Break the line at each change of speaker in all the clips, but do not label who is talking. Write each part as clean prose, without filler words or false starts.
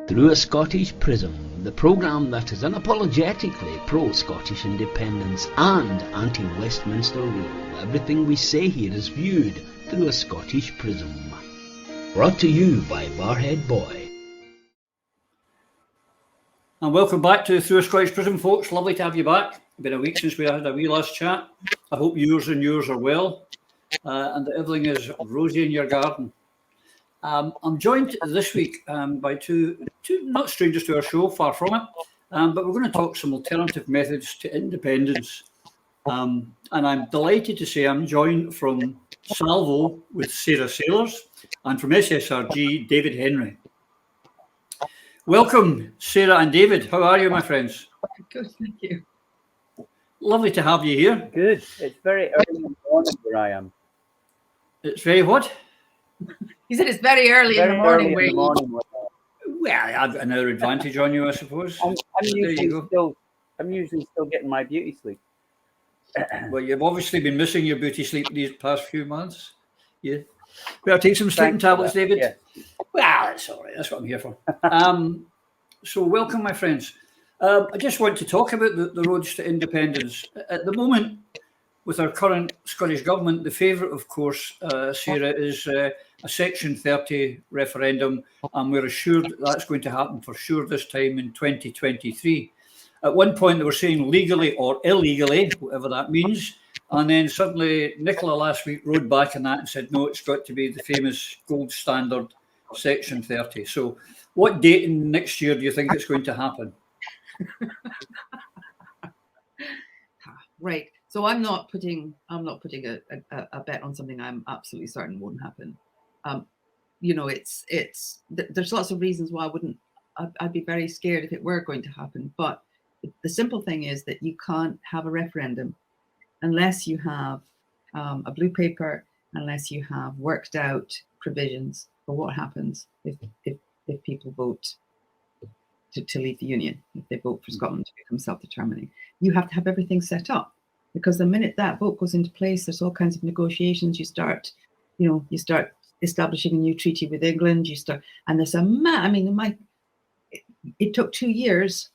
Through a Scottish Prism, the programme that is unapologetically pro-Scottish independence and anti-Westminster rule. Everything we say here is viewed through a Scottish prism. Brought to you by Barhead Boy.
And welcome back to Through a Scottish Prism, folks. Lovely to have you back. It's been a week since we had a wee last chat. I hope yours are well, and that everything is rosy in your garden. I'm joined this week by two not strangers to our show, far from it, but we're going to talk some alternative methods to independence. And I'm delighted to say I'm joined from Salvo with Sarah Sailors and from SSRG, David Henry. Welcome, Sarah and David. How are you, my friends?
Good, thank you.
Lovely to have you here.
Good. It's very early in the morning where I am.
It's very what?
He said it's very early in the morning.
Well, I've got another advantage on you, I suppose.
I'm usually still getting my beauty sleep.
Well, you've obviously been missing your beauty sleep these past few months. Yeah. Better take some sleeping tablets, David.
Yeah.
Well, that's all right. That's what I'm here for. So welcome, my friends. I just want to talk about the roads to independence. At the moment, with our current Scottish government, the favourite, of course, Sarah, is a Section 30 referendum, and we're assured that's going to happen for sure this time in 2023. At one point, they were saying legally or illegally, whatever that means, and then suddenly Nicola last week rode back on that and said, no, it's got to be the famous gold standard Section 30. So what date in next year do you think it's going to happen?
Right. So I'm not putting a bet on something I'm absolutely certain won't happen. There's lots of reasons why I'd be very scared if it were going to happen. But the simple thing is that you can't have a referendum unless you have a blue paper, unless you have worked out provisions for what happens if people vote to leave the Union, if they vote for Scotland to become self-determining. You have to have everything set up, because the minute that vote goes into place, there's all kinds of negotiations. You start establishing a new treaty with England. And there's it took 2 years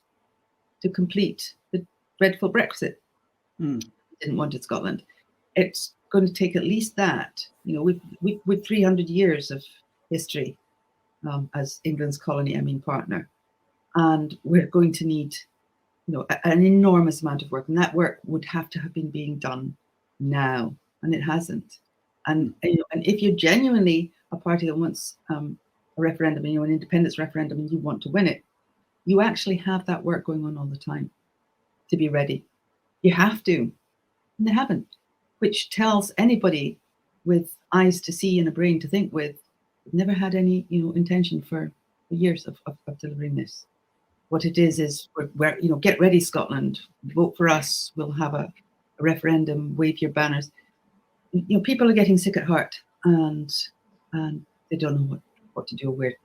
to complete the dreadful Brexit. Didn't want it, Scotland. It's going to take at least that. With 300 years of history as England's colony partner, and we're going to need an enormous amount of work, and that work would have to have been being done now, and it hasn't. And if you're genuinely a party that wants a referendum, an independence referendum, and you want to win it, you actually have that work going on all the time to be ready. You have to, and they haven't, which tells anybody with eyes to see and a brain to think with, never had any intention for years of delivering this. What it is we're get ready, Scotland, vote for us, we'll have a referendum, wave your banners. People are getting sick at heart, and they don't know what to do, where.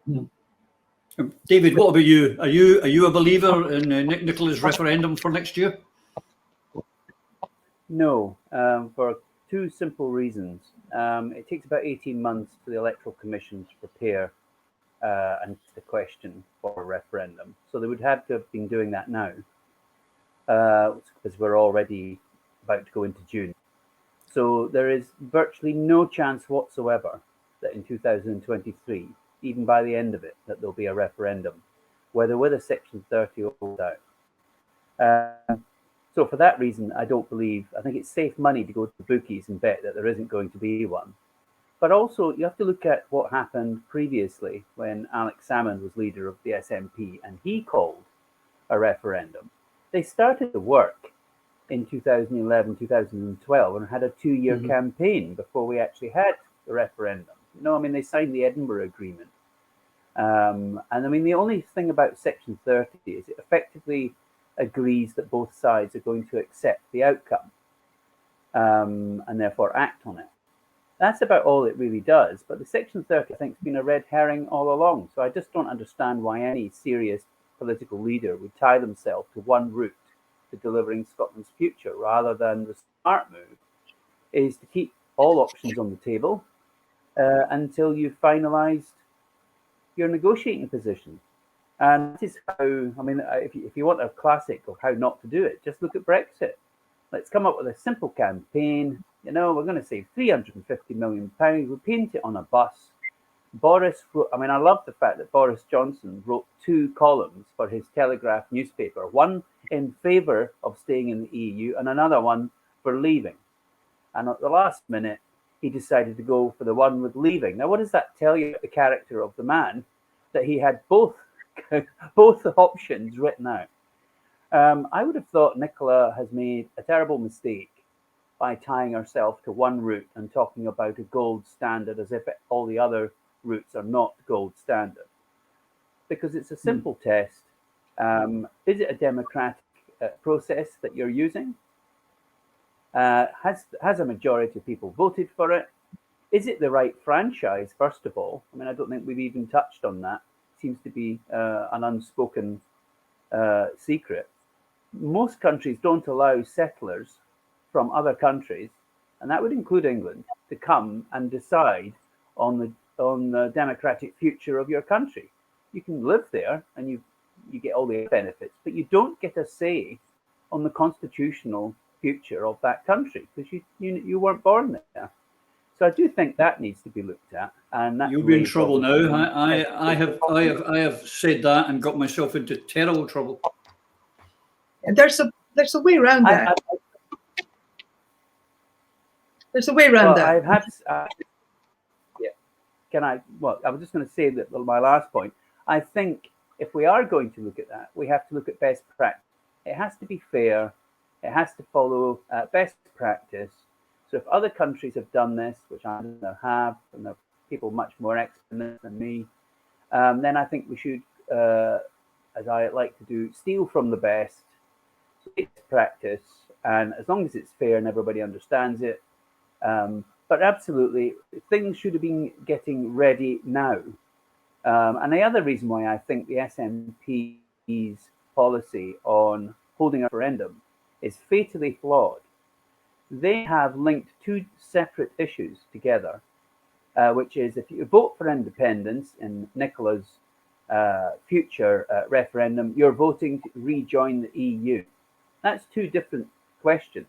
David, what about you? Are you a believer in Nicola's referendum for next year?
No, for two simple reasons. It takes about 18 months for the Electoral Commission to prepare and the question for a referendum. So they would have to have been doing that now, because we're already about to go into June. So there is virtually no chance whatsoever that in 2023, even by the end of it, that there'll be a referendum, whether with a Section 30 or without. So for that reason, I think it's safe money to go to the bookies and bet that there isn't going to be one. But also, you have to look at what happened previously when Alex Salmond was leader of the SNP and he called a referendum. They started the work in 2011, 2012 and had a 2-year campaign before we actually had the referendum. They signed the Edinburgh Agreement. The only thing about Section 30 is it effectively agrees that both sides are going to accept the outcome and therefore act on it. That's about all it really does. But the Section 30, I think, has been a red herring all along. So I just don't understand why any serious political leader would tie themselves to one route to delivering Scotland's future, rather than the smart move is to keep all options on the table until you've finalised your negotiating position. And this is how, I mean, if you want a classic of how not to do it, just look at Brexit. Let's come up with a simple campaign. You know, we're going to save £350 million. We paint it on a bus. Boris wrote, I mean, I love the fact that Boris Johnson wrote 2 columns for his Telegraph newspaper, one in favour of staying in the EU and another one for leaving. And at the last minute, he decided to go for the one with leaving. Now, what does that tell you about the character of the man? That he had both options written out. I would have thought Nicola has made a terrible mistake by tying herself to one route and talking about a gold standard as if all the other routes are not gold standard. Because it's a simple test. Is it a democratic process that you're using? Has a majority of people voted for it? Is it the right franchise, first of all? I mean, I don't think we've even touched on that. It seems to be an unspoken secret. Most countries don't allow settlers from other countries, and that would include England, to come and decide on the democratic future of your country. You can live there and you get all the benefits, but you don't get a say on the constitutional future of that country because you weren't born there. So I do think that needs to be looked at. And that
you'll be in trouble now. I have said that and got myself into terrible trouble.
There's a way around that. There's a way around that.
I've had. Yeah. Can I? Well, I was just going to say that my last point. I think if we are going to look at that, we have to look at best practice. It has to be fair. It has to follow best practice. So if other countries have done this, which I know have, and there are people much more expert than me, then I think we should, as I like to do, steal from the best, practice, and as long as it's fair and everybody understands it. But absolutely, things should have been getting ready now. And the other reason why I think the SNP's policy on holding a referendum is fatally flawed. They have linked 2 separate issues together, which is if you vote for independence in Nicola's future referendum, you're voting to rejoin the EU. That's 2 different questions.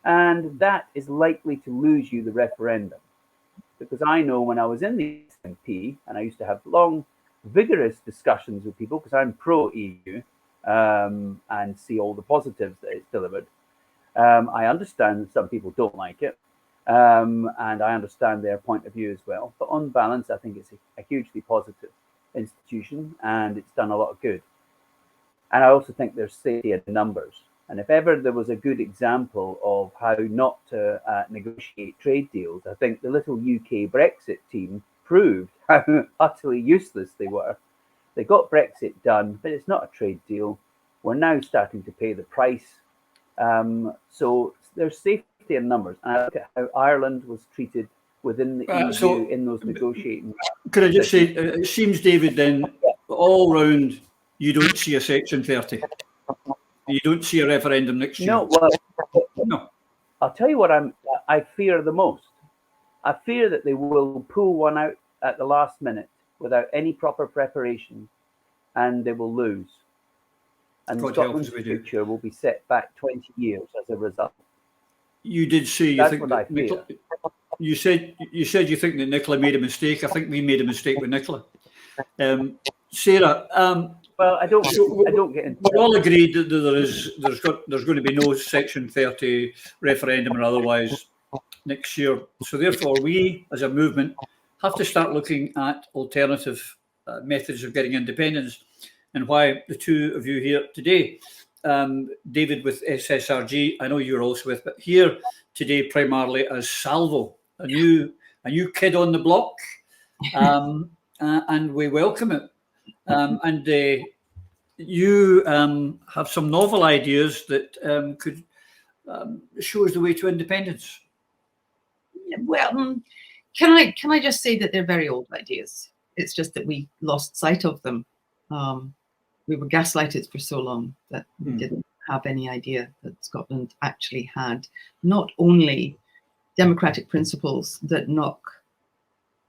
And that is likely to lose you the referendum. Because I know when I was in the SNP, and I used to have long, vigorous discussions with people, because I'm pro-EU, and see all the positives that it's delivered. I understand some people don't like it, and I understand their point of view as well. But on balance, I think it's a hugely positive institution, and it's done a lot of good. And I also think there's safety in numbers. And if ever there was a good example of how not to negotiate trade deals, I think the little UK Brexit team proved how utterly useless they were. They got Brexit done, but it's not a trade deal. We're now starting to pay the price. So there's safety in numbers. And I look at how Ireland was treated within the EU in those negotiating.
Could I just say, it seems, David, then all round, you don't see a Section 30. You don't see a referendum next year.
No, well,
no.
I'll tell you what I fear the most. I fear that they will pull one out at the last minute without any proper preparation, and they will lose. And Scotland's future will be set back 20 years as a result.
You did say you
That's
think
what I fear.
Nicola, you said you think that Nicola made a mistake. I think we made a mistake with Nicola. Sarah,
well, I don't get into.
We're all agreed that there's going to be no Section 30 referendum or otherwise next year. So therefore, we as a movement have to start looking at alternative methods of getting independence, and why the 2 of you here today, David with SSRG, I know you're also with, but here today primarily as Salvo, a new kid on the block, and we welcome it. And you have some novel ideas that could show us the way to independence.
Well, can I just say that they're very old ideas? It's just that we lost sight of them. We were gaslighted for so long that we didn't have any idea that Scotland actually had not only democratic principles that knock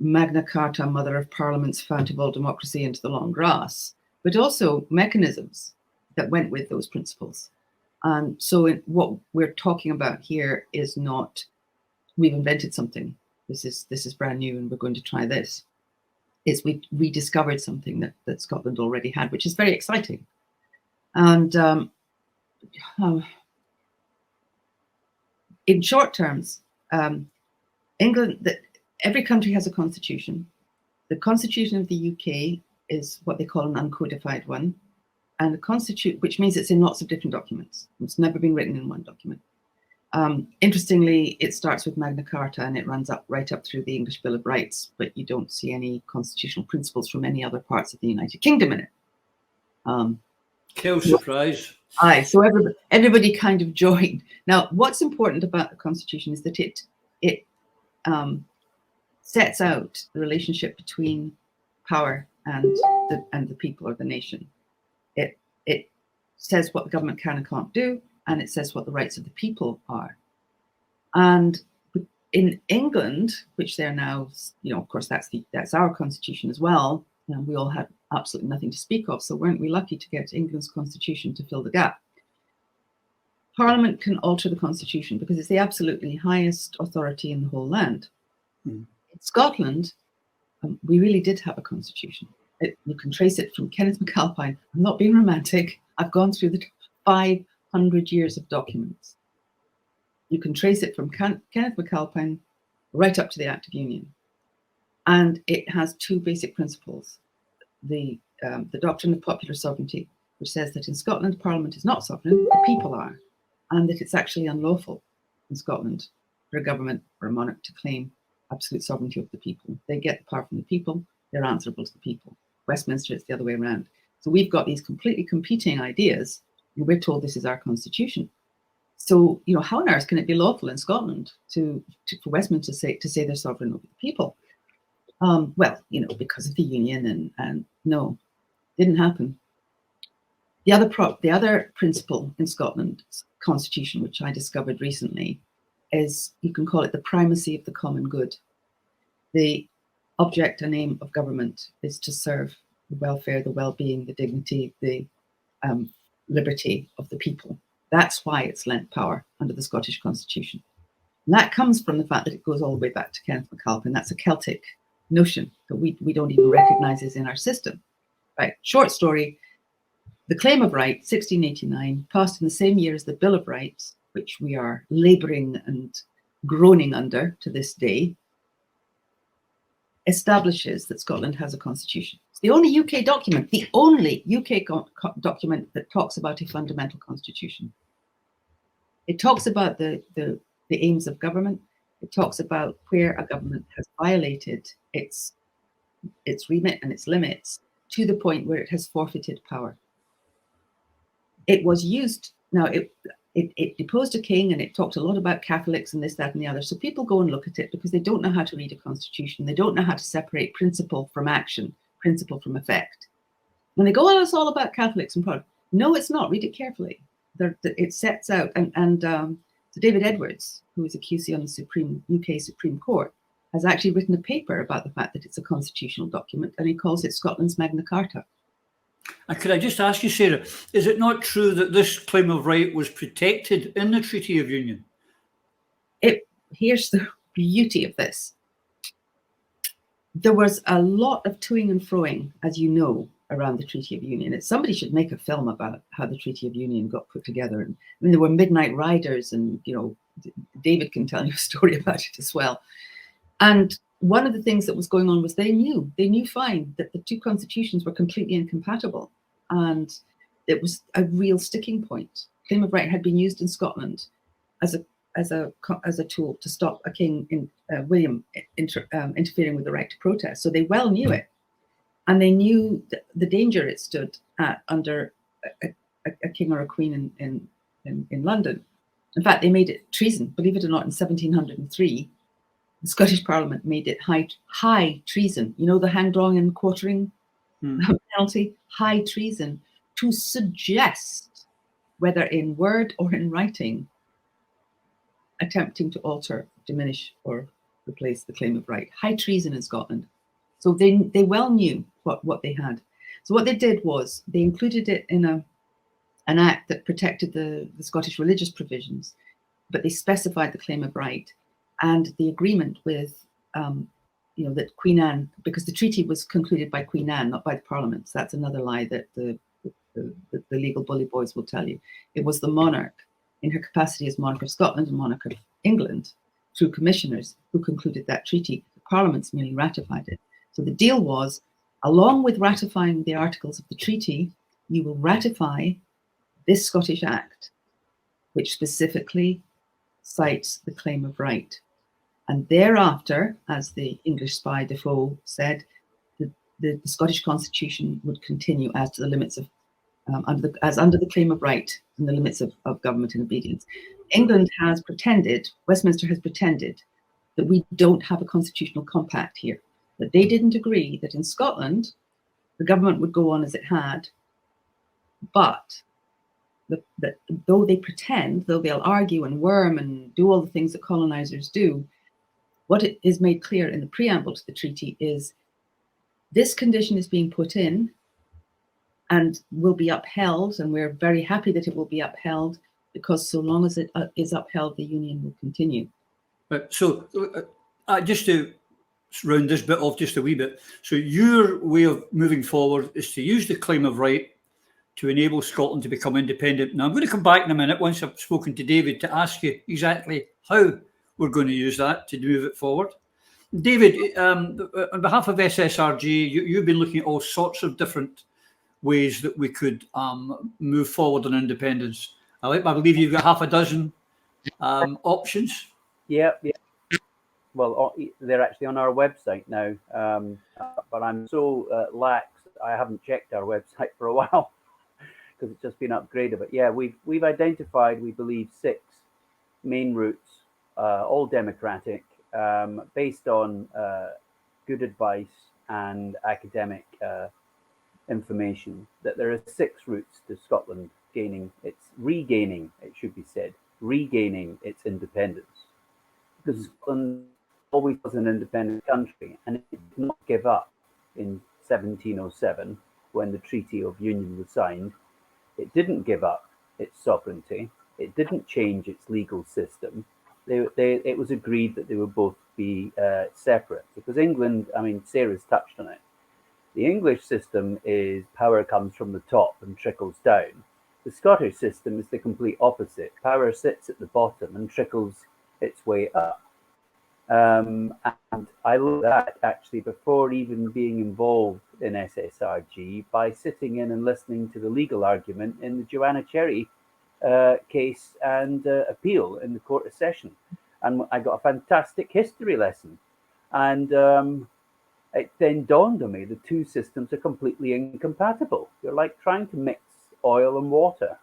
Magna Carta, Mother of Parliaments, fount of all democracy, into the long grass, but also mechanisms that went with those principles. And so what we're talking about here is not we've invented something. This is brand new and we're going to try this. It's we rediscovered something that Scotland already had, which is very exciting. And in short terms, England, every country has a constitution. The constitution of the UK is what they call an uncodified one, and which means it's in lots of different documents. It's never been written in one document. Interestingly, it starts with Magna Carta and it runs right up through the English Bill of Rights, but you don't see any constitutional principles from any other parts of the United Kingdom in it.
Kill surprise.
Aye, so everybody kind of joined. Now, what's important about the Constitution is that it sets out the relationship between power and the people or the nation. It says what the government can and can't do, and it says what the rights of the people are. And in England, which they're now, of course, that's our constitution as well. And we all had absolutely nothing to speak of, so weren't we lucky to get England's constitution to fill the gap? Parliament can alter the constitution because it's the absolutely highest authority in the whole land. In Scotland, we really did have a constitution. You can trace it from Kenneth MacAlpine. I'm not being romantic. I've gone through the 500 years of documents. You can trace it from Kenneth MacAlpine right up to the Act of Union. And it has two basic principles. The doctrine of popular sovereignty, which says that in Scotland, Parliament is not sovereign, the people are, and that it's actually unlawful in Scotland for a government or a monarch to claim absolute sovereignty of the people. They get the power from the people, they're answerable to the people. Westminster, it's the other way around. So we've got these completely competing ideas, and we're told this is our constitution. So, how on earth can it be lawful in Scotland for Westminster to say they're sovereign over the people? Well, because of the union, and no, didn't happen. The other principle in Scotland's constitution, which I discovered recently, is you can call it the primacy of the common good. The object and aim of government is to serve the welfare, the well-being, the dignity, the liberty of the people. That's why it's lent power under the Scottish Constitution. And that comes from the fact that it goes all the way back to Kenneth MacAlpine. That's a Celtic notion that we don't even recognize as in our system. Right, short story, the Claim of Right, 1689, passed in the same year as the Bill of Rights, which we are labouring and groaning under to this day, establishes that Scotland has a constitution. It's the only UK document, document that talks about a fundamental constitution. It talks about the aims of government. It talks about where a government has violated its remit and its limits to the point where it has forfeited power. It was used, now it deposed a king, and it talked a lot about Catholics and this, that, and the other. So people go and look at it because they don't know how to read a constitution. They don't know how to separate principle from action, principle from effect. When they go, oh, it's all about Catholics and product. No, it's not. Read it carefully. It sets out, and so David Edwards, who is a QC on the UK Supreme Court, has actually written a paper about the fact that it's a constitutional document, and he calls it Scotland's Magna Carta.
And could I just ask you, Sarah, is it not true that this claim of right was protected in the Treaty of Union?
Here's the beauty of this. There was a lot of toing and froing, as you know, around the Treaty of Union. Somebody should make a film about how the Treaty of Union got put together. And there were midnight riders, and David can tell you a story about it as well. And one of the things that was going on was they knew fine that the two constitutions were completely incompatible, and it was a real sticking point. Claim of right had been used in Scotland as a tool to stop a king, William, interfering with the right to protest. So they well knew it, and they knew the danger it stood at under a king or a queen in London. In fact, they made it treason. Believe it or not, in 1703. The Scottish Parliament made it high treason. The hand drawing and quartering penalty, high treason, to suggest, whether in word or in writing, attempting to alter, diminish, or replace the claim of right. High treason in Scotland. So they well knew what they had. So what they did was they included it in an act that protected the Scottish religious provisions, but they specified the claim of right and the agreement with, that Queen Anne, because the treaty was concluded by Queen Anne, not by the Parliament. So that's another lie that the legal bully boys will tell you. It was the monarch, in her capacity as monarch of Scotland and monarch of England, through commissioners, who concluded that treaty. The Parliaments merely ratified it. So the deal was, along with ratifying the articles of the treaty, you will ratify this Scottish Act, which specifically cites the claim of right. And thereafter, as the English spy Defoe said, the Scottish Constitution would continue as to the limits of, under the claim of right and the limits of government and obedience. England has pretended, Westminster has pretended, that we don't have a constitutional compact here, that they didn't agree that in Scotland, the government would go on as it had, but that though they pretend, though they'll argue and worm and do all the things that colonizers do, what it is made clear in the preamble to the treaty is this condition is being put in and will be upheld, and we're very happy that it will be upheld, because so long as it is upheld, the union will continue.
So just to round this bit off just a wee bit, so your way of moving forward is to use the claim of right to enable Scotland to become independent. Now, I'm going to come back in a minute once I've spoken to David to ask you exactly how we're going to use that to move it forward. David, on behalf of SSRG, you've been looking at all sorts of different ways that we could move forward on independence. I believe you've got half a dozen options.
Yeah. Well, they're actually on our website now, but I'm so lax, I haven't checked our website for a while because it's just been upgraded. But yeah, we've identified, we believe, 6 main routes, all democratic, based on good advice and academic information, that there are 6 routes to Scotland regaining, it should be said, regaining its independence. Because Scotland always was an independent country, and it did not give up in 1707 when the Treaty of Union was signed. It didn't give up its sovereignty. It didn't change its legal system. It was agreed that they would both be separate, because England, I mean, Sarah's touched on it. The English system is power comes from the top and trickles down. The Scottish system is the complete opposite. Power sits at the bottom and trickles its way up. And I looked at that actually before even being involved in SSRG by sitting in and listening to the legal argument in the Joanna Cherry case and appeal in the Court of Session. And I got a fantastic history lesson. And it then dawned on me the two systems are completely incompatible. You're like trying to mix oil and water.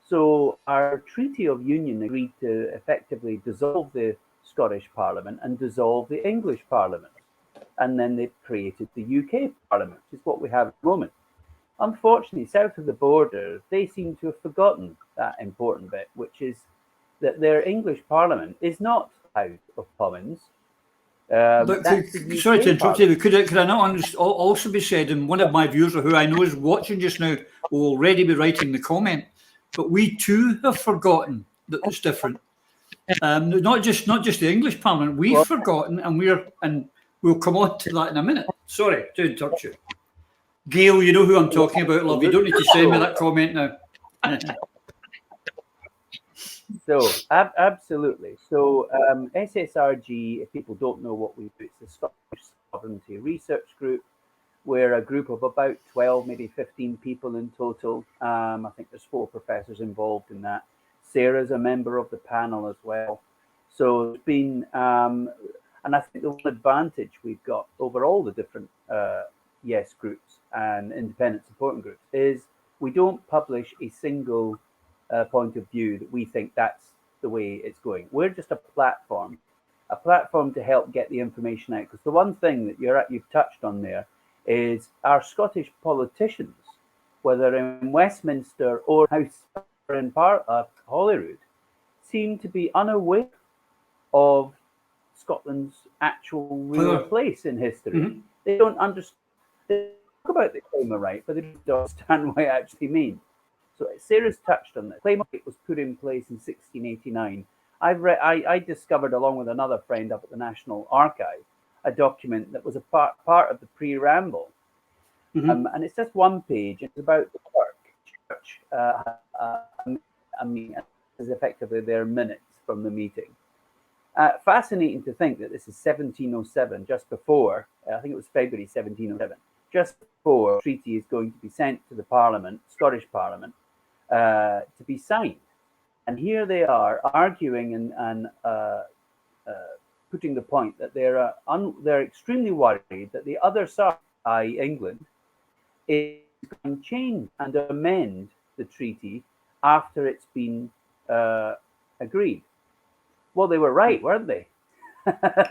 So our Treaty of Union agreed to effectively dissolve the Scottish Parliament and dissolve the English Parliament. And then they created the UK Parliament, which is what we have at the moment. Unfortunately, south of the border, they seem to have forgotten that important bit, which is that their English Parliament is not House of Commons.
Sorry to interrupt you, could I not also be said, and one of my viewers who I know is watching just now will already be writing the comment, but we too have forgotten that it's different. Not just the English Parliament, we've forgotten, and we'll come on to that in a minute. Sorry to interrupt you. Gail, you know who I'm talking about, love. You don't need to send me that comment now.
So, absolutely. So, SSRG, if people don't know what we do, it's the Scottish Sovereignty Research Group. We're a group of about 12, maybe 15 people in total. I think there's 4 professors involved in that. Sarah's a member of the panel as well. So it's been, and I think the one advantage we've got over all the different YES groups and independent supporting groups is we don't publish a single point of view that we think that's the way it's going. We're just a platform to help get the information out. Because the one thing that you've touched on there is our Scottish politicians, whether in Westminster or House or in Holyrood, seem to be unaware of Scotland's actual real place in history. Mm-hmm. They don't understand about the claim of right, but they don't understand what it actually means. So Sarah's touched on this. Claim of right was put in place in 1689. I discovered, along with another friend up at the National Archive, a document that was a part of the preamble. Mm-hmm. And it's just one page. It's about the church. Is effectively their minutes from the meeting. Fascinating to think that this is 1707, just before, I think it was February 1707, just before the treaty is going to be sent to the Parliament, Scottish Parliament, to be signed. And here they are arguing and putting the point that they're extremely worried that the other side, i.e. England, is going to change and amend the treaty after it's been agreed. Well, they were right, weren't they?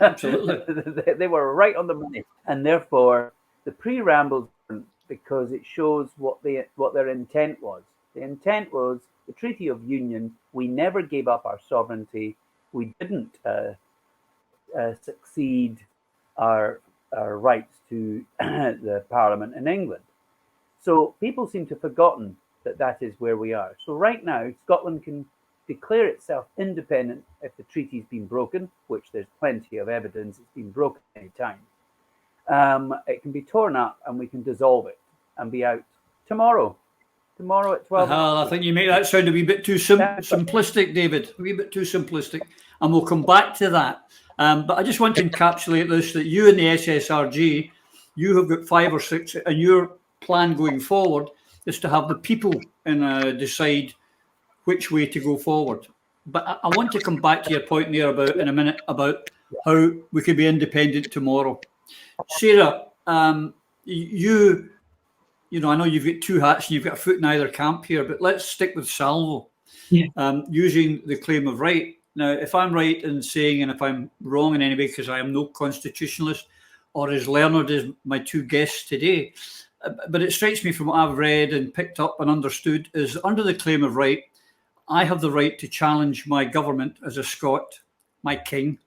Absolutely.
They were right on the money. And therefore, the preamble, because it shows what their intent was. The intent was the Treaty of Union. We never gave up our sovereignty. We didn't succeed our rights to the Parliament in England. So people seem to have forgotten that is where we are. So right now, Scotland can declare itself independent if the treaty's been broken, which there's plenty of evidence it's been broken many times. It can be torn up and we can dissolve it and be out tomorrow. Tomorrow at 12.
I think you make that sound a wee bit too simplistic, David. A wee bit too simplistic. And we'll come back to that. But I just want to encapsulate this, that you and the SSRG, you have got 5 or 6, and your plan going forward is to have the people decide which way to go forward. But I want to come back to your point there in a minute about how we could be independent tomorrow. Sarah, you know, I know you've got 2 hats and you've got a foot in either camp here, but let's stick with Salvo.
Yeah.
Using the claim of right. Now, if I'm right in saying, and if I'm wrong in any way, because I am no constitutionalist or as learned as my 2 guests today, but it strikes me from what I've read and picked up and understood is under the claim of right, I have the right to challenge my government as a Scot, my king,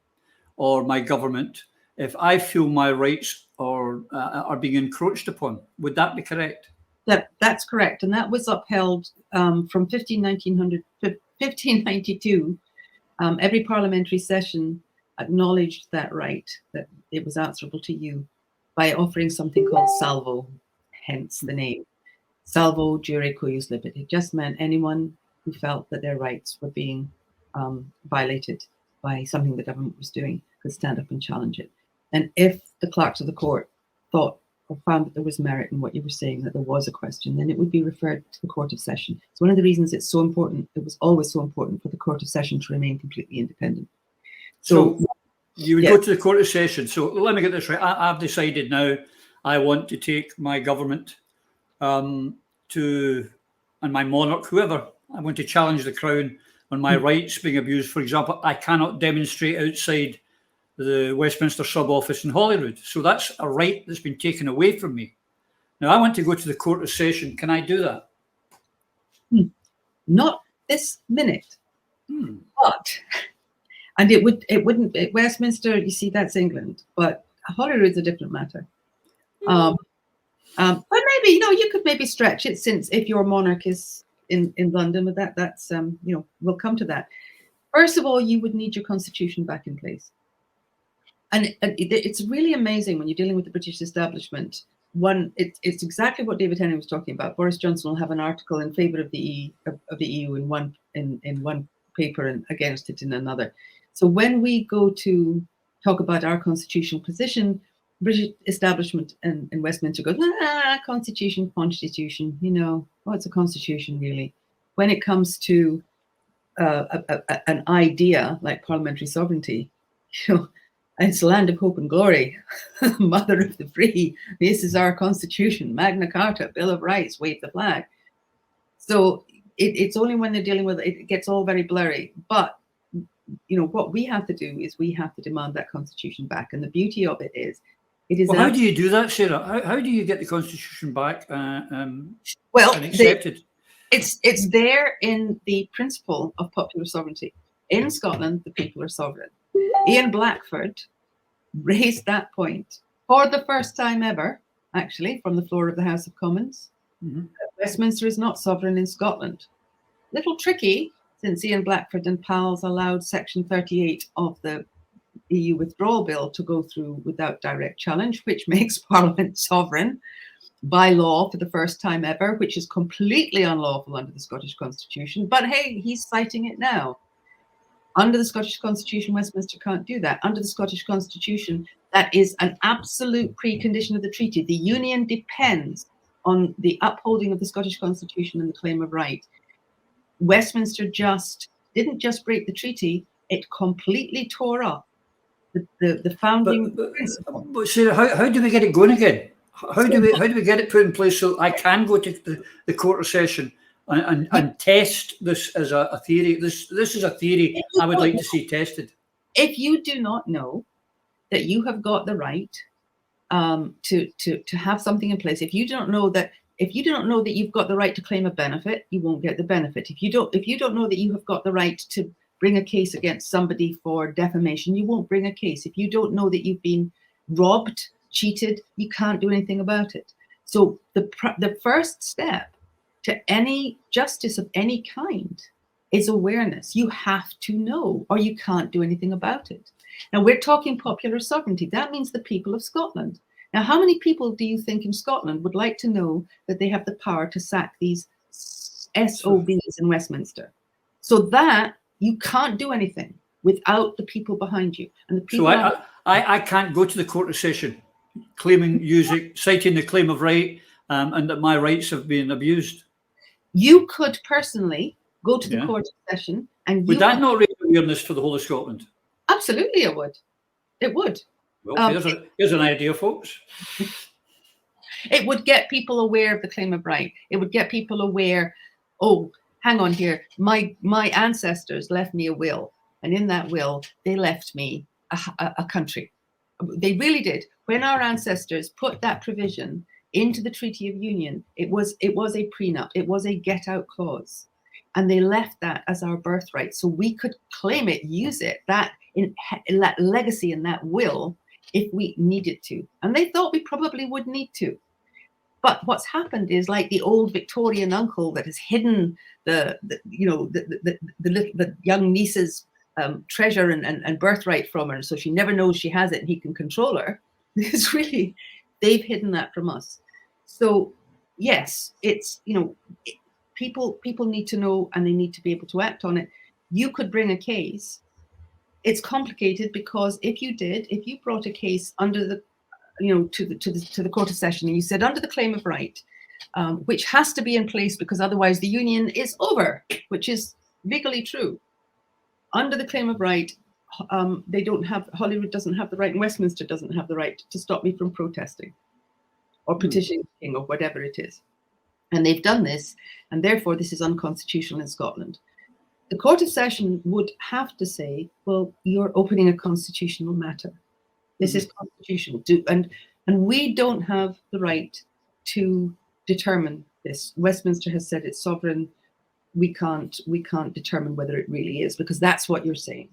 or my government, if I feel my rights are being encroached upon. Would that be correct?
That's correct. And that was upheld from 1592. Every parliamentary session acknowledged that right, that it was answerable to you by offering something called salvo, hence the name. Salvo jure cuius licet. It just meant anyone who felt that their rights were being violated by something the government was doing could stand up and challenge it. And if the clerks of the court thought or found that there was merit in what you were saying, that there was a question, then it would be referred to the Court of Session. It's one of the reasons it's so important. It was always so important for the Court of Session to remain completely independent.
So you would go to the Court of Session. So let me get this right. I've decided now I want to take my government and my monarch, whoever, I want to challenge the Crown on my rights being abused. For example, I cannot demonstrate outside the Westminster sub-office in Holyrood. So that's a right that's been taken away from me. Now, I want to go to the Court of Session. Can I do that?
Not this minute. But, and it wouldn't, Westminster, you see, that's England, but Holyrood's a different matter. But maybe, you could maybe stretch it, since if your monarch is in London with that's, we'll come to that. First of all, you would need your constitution back in place. And it's really amazing when you're dealing with the British establishment. It's exactly what David Henry was talking about. Boris Johnson will have an article in favour of the EU in one paper and against it in another. So when we go to talk about our constitutional position, British establishment and Westminster goes, constitution, what's a constitution really? When it comes to an idea like parliamentary sovereignty, it's land of hope and glory, mother of the free. This is our constitution, Magna Carta, Bill of Rights, wave the flag. So it's only when they're dealing with it, it gets all very blurry. But, what we have to do is we have to demand that constitution back. And the beauty of it is,
well, how do you do that, Sarah? How do you get the constitution back and accepted?
It's there in the principle of popular sovereignty. In Scotland, the people are sovereign. Ian Blackford raised that point for the first time ever actually, from the floor of the House of Commons. Westminster is not sovereign in Scotland. Little tricky, since Ian Blackford and pals allowed Section 38 of the EU withdrawal bill to go through without direct challenge, which makes Parliament sovereign by law for the first time ever, which is completely unlawful under the Scottish Constitution. But hey, he's citing it now. Under the Scottish Constitution, Westminster can't do that. Under the Scottish Constitution, that is an absolute precondition of the treaty. The Union depends on the upholding of the Scottish Constitution and the claim of right. Westminster didn't just break the treaty, it completely tore up the founding principle.
But Sarah, how do we get it going again? How do we get it put in place so I can go to the Quarter Session and test this as a theory? This is a theory I would like to see tested.
If you do not know that you have got the right to have something in place, if you don't know that you've got the right to claim a benefit, you won't get the benefit. If you don't know that you have got the right to bring a case against somebody for defamation, you won't bring a case. If you don't know that you've been robbed, cheated, you can't do anything about it. So the first step to any justice of any kind is awareness. You have to know, or you can't do anything about it. Now, we're talking popular sovereignty. That means the people of Scotland. Now, how many people do you think in Scotland would like to know that they have the power to sack these SOBs in Westminster? So that you can't do anything without the people behind you. And the people.
So I can't go to the Quarter Session citing the claim of right and that my rights have been abused.
You could personally go to the Quarter Session and
would that not raise awareness for the whole of Scotland?
Absolutely, it would. It would.
Well, here's an idea, folks.
It would get people aware of the claim of right. It would get people aware, oh, hang on here, my ancestors left me a will, and in that will, they left me a country. They really did. When our ancestors put that provision into the Treaty of Union, it was a prenup, it was a get-out clause, and they left that as our birthright, so we could claim it, use it, that legacy in that will, if we needed to. And they thought we probably would need to. But what's happened is, like the old Victorian uncle that has hidden the young niece's treasure and birthright from her, so she never knows she has it and he can control her. It's really, they've hidden that from us. So yes, it's, people need to know, and they need to be able to act on it. You could bring a case. It's complicated because if you brought a case under the, to the Quarter Session, and you said under the claim of right, which has to be in place because otherwise the union is over, which is legally true. Under the claim of right, Holyrood doesn't have the right, and Westminster doesn't have the right to stop me from protesting or petitioning the king or whatever it is. And they've done this, and therefore this is unconstitutional in Scotland. The Court of Session would have to say, well, you're opening a constitutional matter. This is constitutional. And we don't have the right to determine this. Westminster has said it's sovereign. We can't determine whether it really is, because that's what you're saying.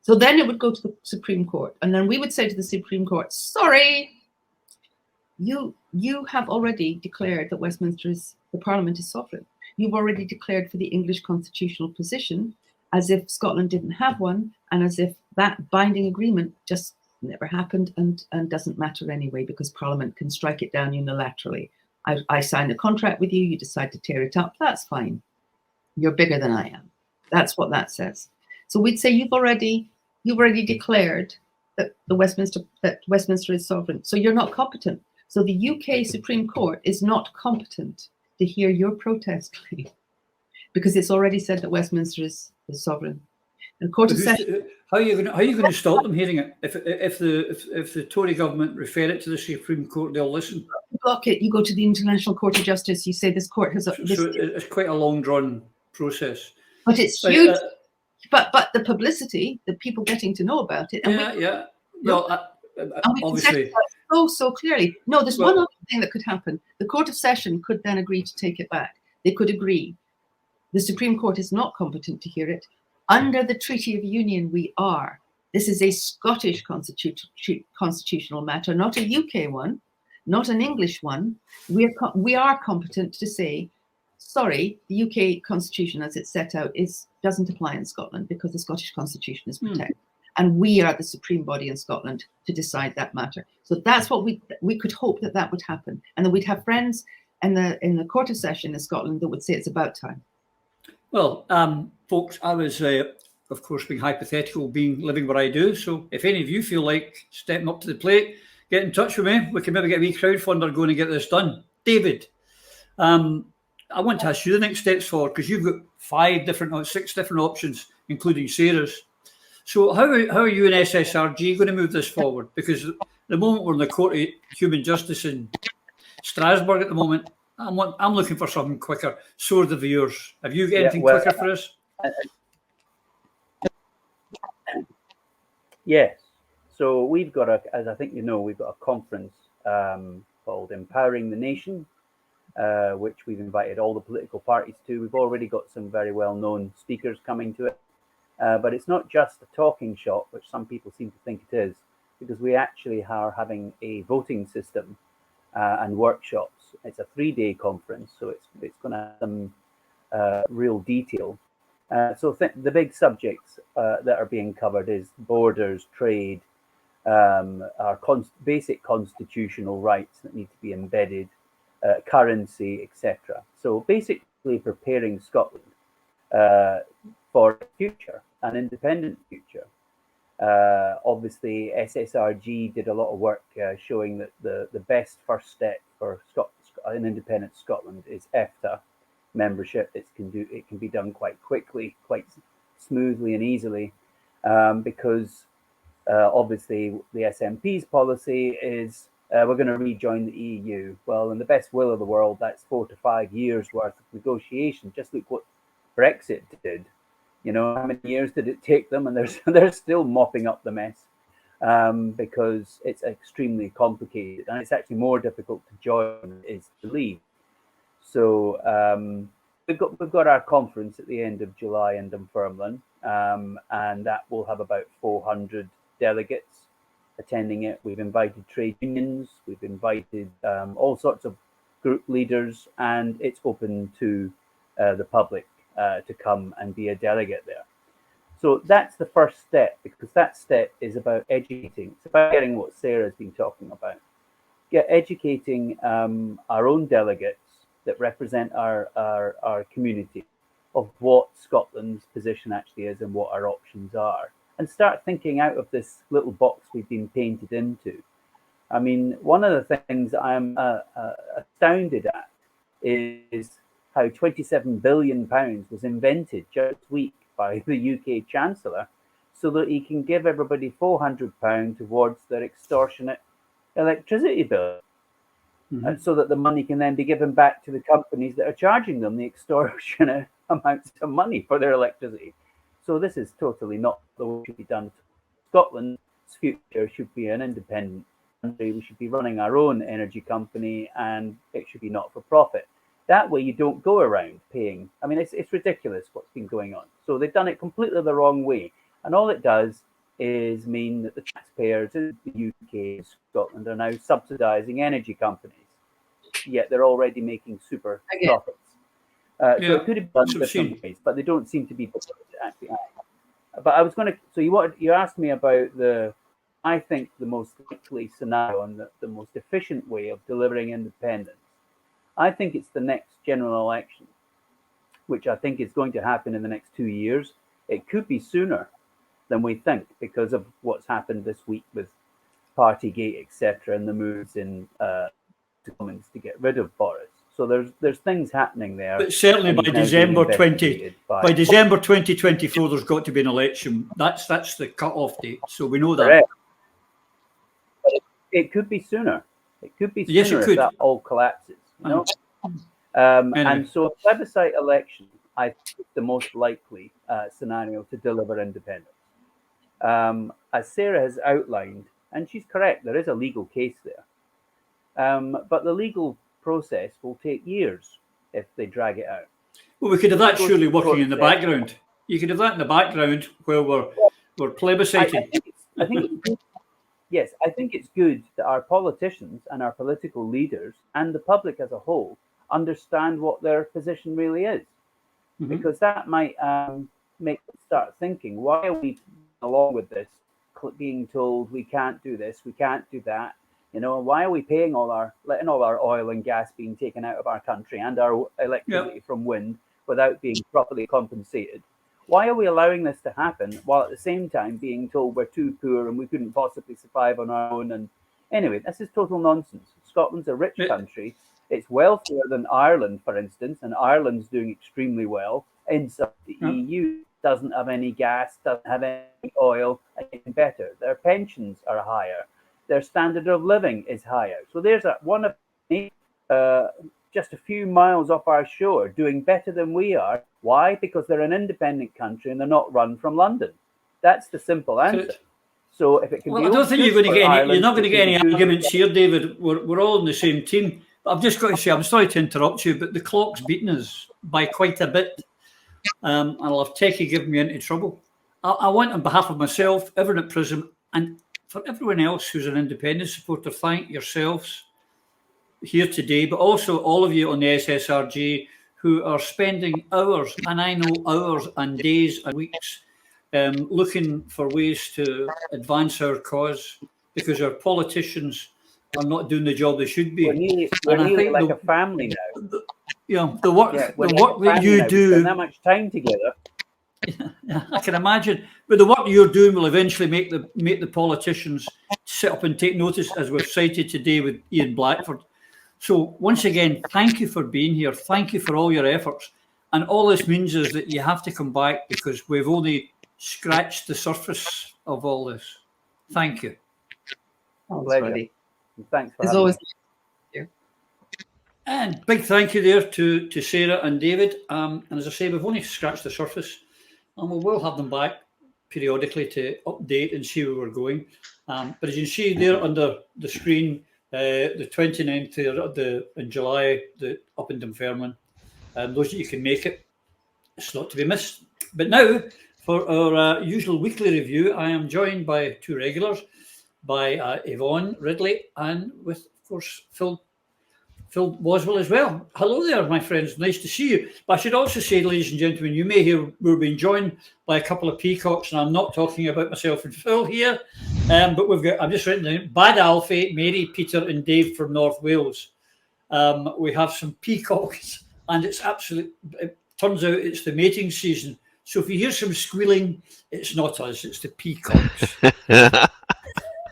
So then it would go to the Supreme Court. And then we would say to the Supreme Court, sorry, you have already declared that the Parliament is sovereign. You've already declared for the English constitutional position, as if Scotland didn't have one, and as if that binding agreement just never happened and doesn't matter anyway, because Parliament can strike it down unilaterally. I signed a contract with you, you decide to tear it up, that's fine. You're bigger than I am. That's what that says. So we'd say you've already declared that Westminster is sovereign, so you're not competent. So the UK Supreme Court is not competent to hear your protest claim because it's already said that Westminster is sovereign. And Court of Session.
How are you going to stop them hearing it? If the Tory government refer it to the Supreme Court, they'll listen.
You block it. You go to the International Court of Justice. You say this court has.
So it's quite a long drawn process.
But it's huge. But the publicity, the people getting to know about it.
And Well, obviously.
So clearly. No, there's one other thing that could happen. The Court of Session could then agree to take it back. They could agree. The Supreme Court is not competent to hear it. Under the Treaty of Union, we are. This is a Scottish constitutional matter, not a UK one. not an English one, we are competent to say, sorry, the UK constitution as it's set out doesn't apply in Scotland because the Scottish constitution is protected. And we are the supreme body in Scotland to decide that matter. So that's what we could hope that would happen. And then we'd have friends in the Quarter Session in Scotland that would say it's about time.
Well, folks, I was, of course, being hypothetical, living what I do. So if any of you feel like stepping up to the plate, get in touch with me. We can maybe get a wee crowdfunder going and get this done. David, I want to ask you the next steps forward, because you've got 6 different options, including Sarah's. So how are you and SSRG going to move this forward? Because at the moment we're in the Court of Human Justice in Strasbourg at the moment. I'm looking for something quicker. So are the viewers. Have you got anything quicker for us?
Yes. So we've got as I think you know, we've got a conference called Empowering the Nation, which we've invited all the political parties to. We've already got some very well-known speakers coming to it. But it's not just a talking shop, which some people seem to think it is, because we actually are having a voting system and workshops. It's a 3-day conference, so it's going to have some real detail. So the big subjects that are being covered is borders, trade, our basic constitutional rights that need to be embedded, currency, etc. So basically preparing Scotland for a future, an independent future. Obviously, SSRG did a lot of work showing that the best first step for an independent Scotland is EFTA membership. It can be done quite quickly, quite smoothly and easily, because obviously the SNP's policy is we're going to rejoin the EU. Well, in the best will of the world, that's 4 to 5 years worth of negotiation. Just look what Brexit did. You know, how many years did it take them? And they're still mopping up the mess because it's extremely complicated, and it's actually more difficult to join than it is to leave. So we've got our conference at the end of July in Dunfermline, and that will have about 400 delegates attending it. We've invited trade unions, we've invited all sorts of group leaders, and it's open to the public to come and be a delegate there. So that's the first step, because that step is about educating. It's about getting what Sarah's been talking about. Educating our own delegates that represent our community of what Scotland's position actually is and what our options are, and start thinking out of this little box we've been painted into. I mean, one of the things I'm astounded at is how £27 billion was invented just this week by the UK Chancellor so that he can give everybody £400 towards their extortionate electricity bill. Mm-hmm. So that the money can then be given back to the companies that are charging them the extortionate amounts of money for their electricity. So this is totally not the way it should be done. Scotland's future should be an independent country. We should be running our own energy company, and it should be not for profit. That way you don't go around paying. I mean, it's ridiculous what's been going on. So they've done it completely the wrong way. And all it does is mean that the taxpayers in the UK and Scotland are now subsidising energy companies, yet they're already making super profits. So it could have done different ways, but they don't seem to be actually. But I was going to. So you asked me about I think the most likely scenario and the most efficient way of delivering independence. I think it's the next general election, which I think is going to happen in the next 2 years. It could be sooner than we think because of what's happened this week with Partygate, etc., and the moves in Commons to get rid of Boris. So there's things happening there.
But certainly by December 2024, there's got to be an election. That's the cut-off date. So we know that.
Correct. But it could be sooner. It could be sooner if that all collapses. You know? Anyway. And so a plebiscite election, I think, is the most likely scenario to deliver independence. As Sarah has outlined, and she's correct, there is a legal case there. But the legal process will take years if they drag it out.
Well, we could have that surely working in the background. You could have that in the background while we're plebisciting.
I think yes, I think it's good that our politicians and our political leaders and the public as a whole understand what their position really is, because that might make them start thinking, why are we along with this, being told we can't do this, we can't do that? You know, why are we letting all our oil and gas being taken out of our country and our electricity from wind without being properly compensated? Why are we allowing this to happen while at the same time being told we're too poor and we couldn't possibly survive on our own? And anyway, this is total nonsense. Scotland's a rich country. It's wealthier than Ireland, for instance, and Ireland's doing extremely well inside the EU. Doesn't have any gas, doesn't have any oil, and getting better. Their pensions are higher. Their standard of living is higher. So there's one of just a few miles off our shore doing better than we are. Why? Because they're an independent country and they're not run from London. That's the simple answer. So if it can be,
I don't think you're not going to get any arguments here, David. We're all on the same team. But I've just got to say, I'm sorry to interrupt you, but the clock's beaten us by quite a bit. And I'll have Techie give me into trouble. I want, on behalf of myself, everyone at Prism, and for everyone else who's an independent supporter, thank yourselves here today, but also all of you on the SSRG who are spending hours, and I know hours and days and weeks, looking for ways to advance our cause, because our politicians are not doing the job they should be.
We're nearly like a family now.
The work that you do.
We spend that much time together.
Yeah, I can imagine. But the work you're doing will eventually make the politicians sit up and take notice, as we've cited today with Ian Blackford. So once again, thank you for being here. Thank you for all your efforts. And all this means is that you have to come back, because we've only scratched the surface of all this. Thank you.
Pleasure. Thanks for having
always
me.
And big thank you there to Sarah and David. And as I say, we've only scratched the surface, and we will have them back periodically to update and see where we're going. But as you can see there under the screen, the 29th in July, up in Dunfermline. Those that you can make it, it's not to be missed. But now, for our usual weekly review, I am joined by two regulars, by Yvonne Ridley, and with, of course, Phil Boswell as well. Hello there, my friends. Nice to see you. But I should also say, ladies and gentlemen, you may hear we're being joined by a couple of peacocks, and I'm not talking about myself and Phil here, but I've just written down Bad Alfie, Mary, Peter, and Dave from North Wales. We have some peacocks, and it turns out it's the mating season. So if you hear some squealing, it's not us, it's the peacocks.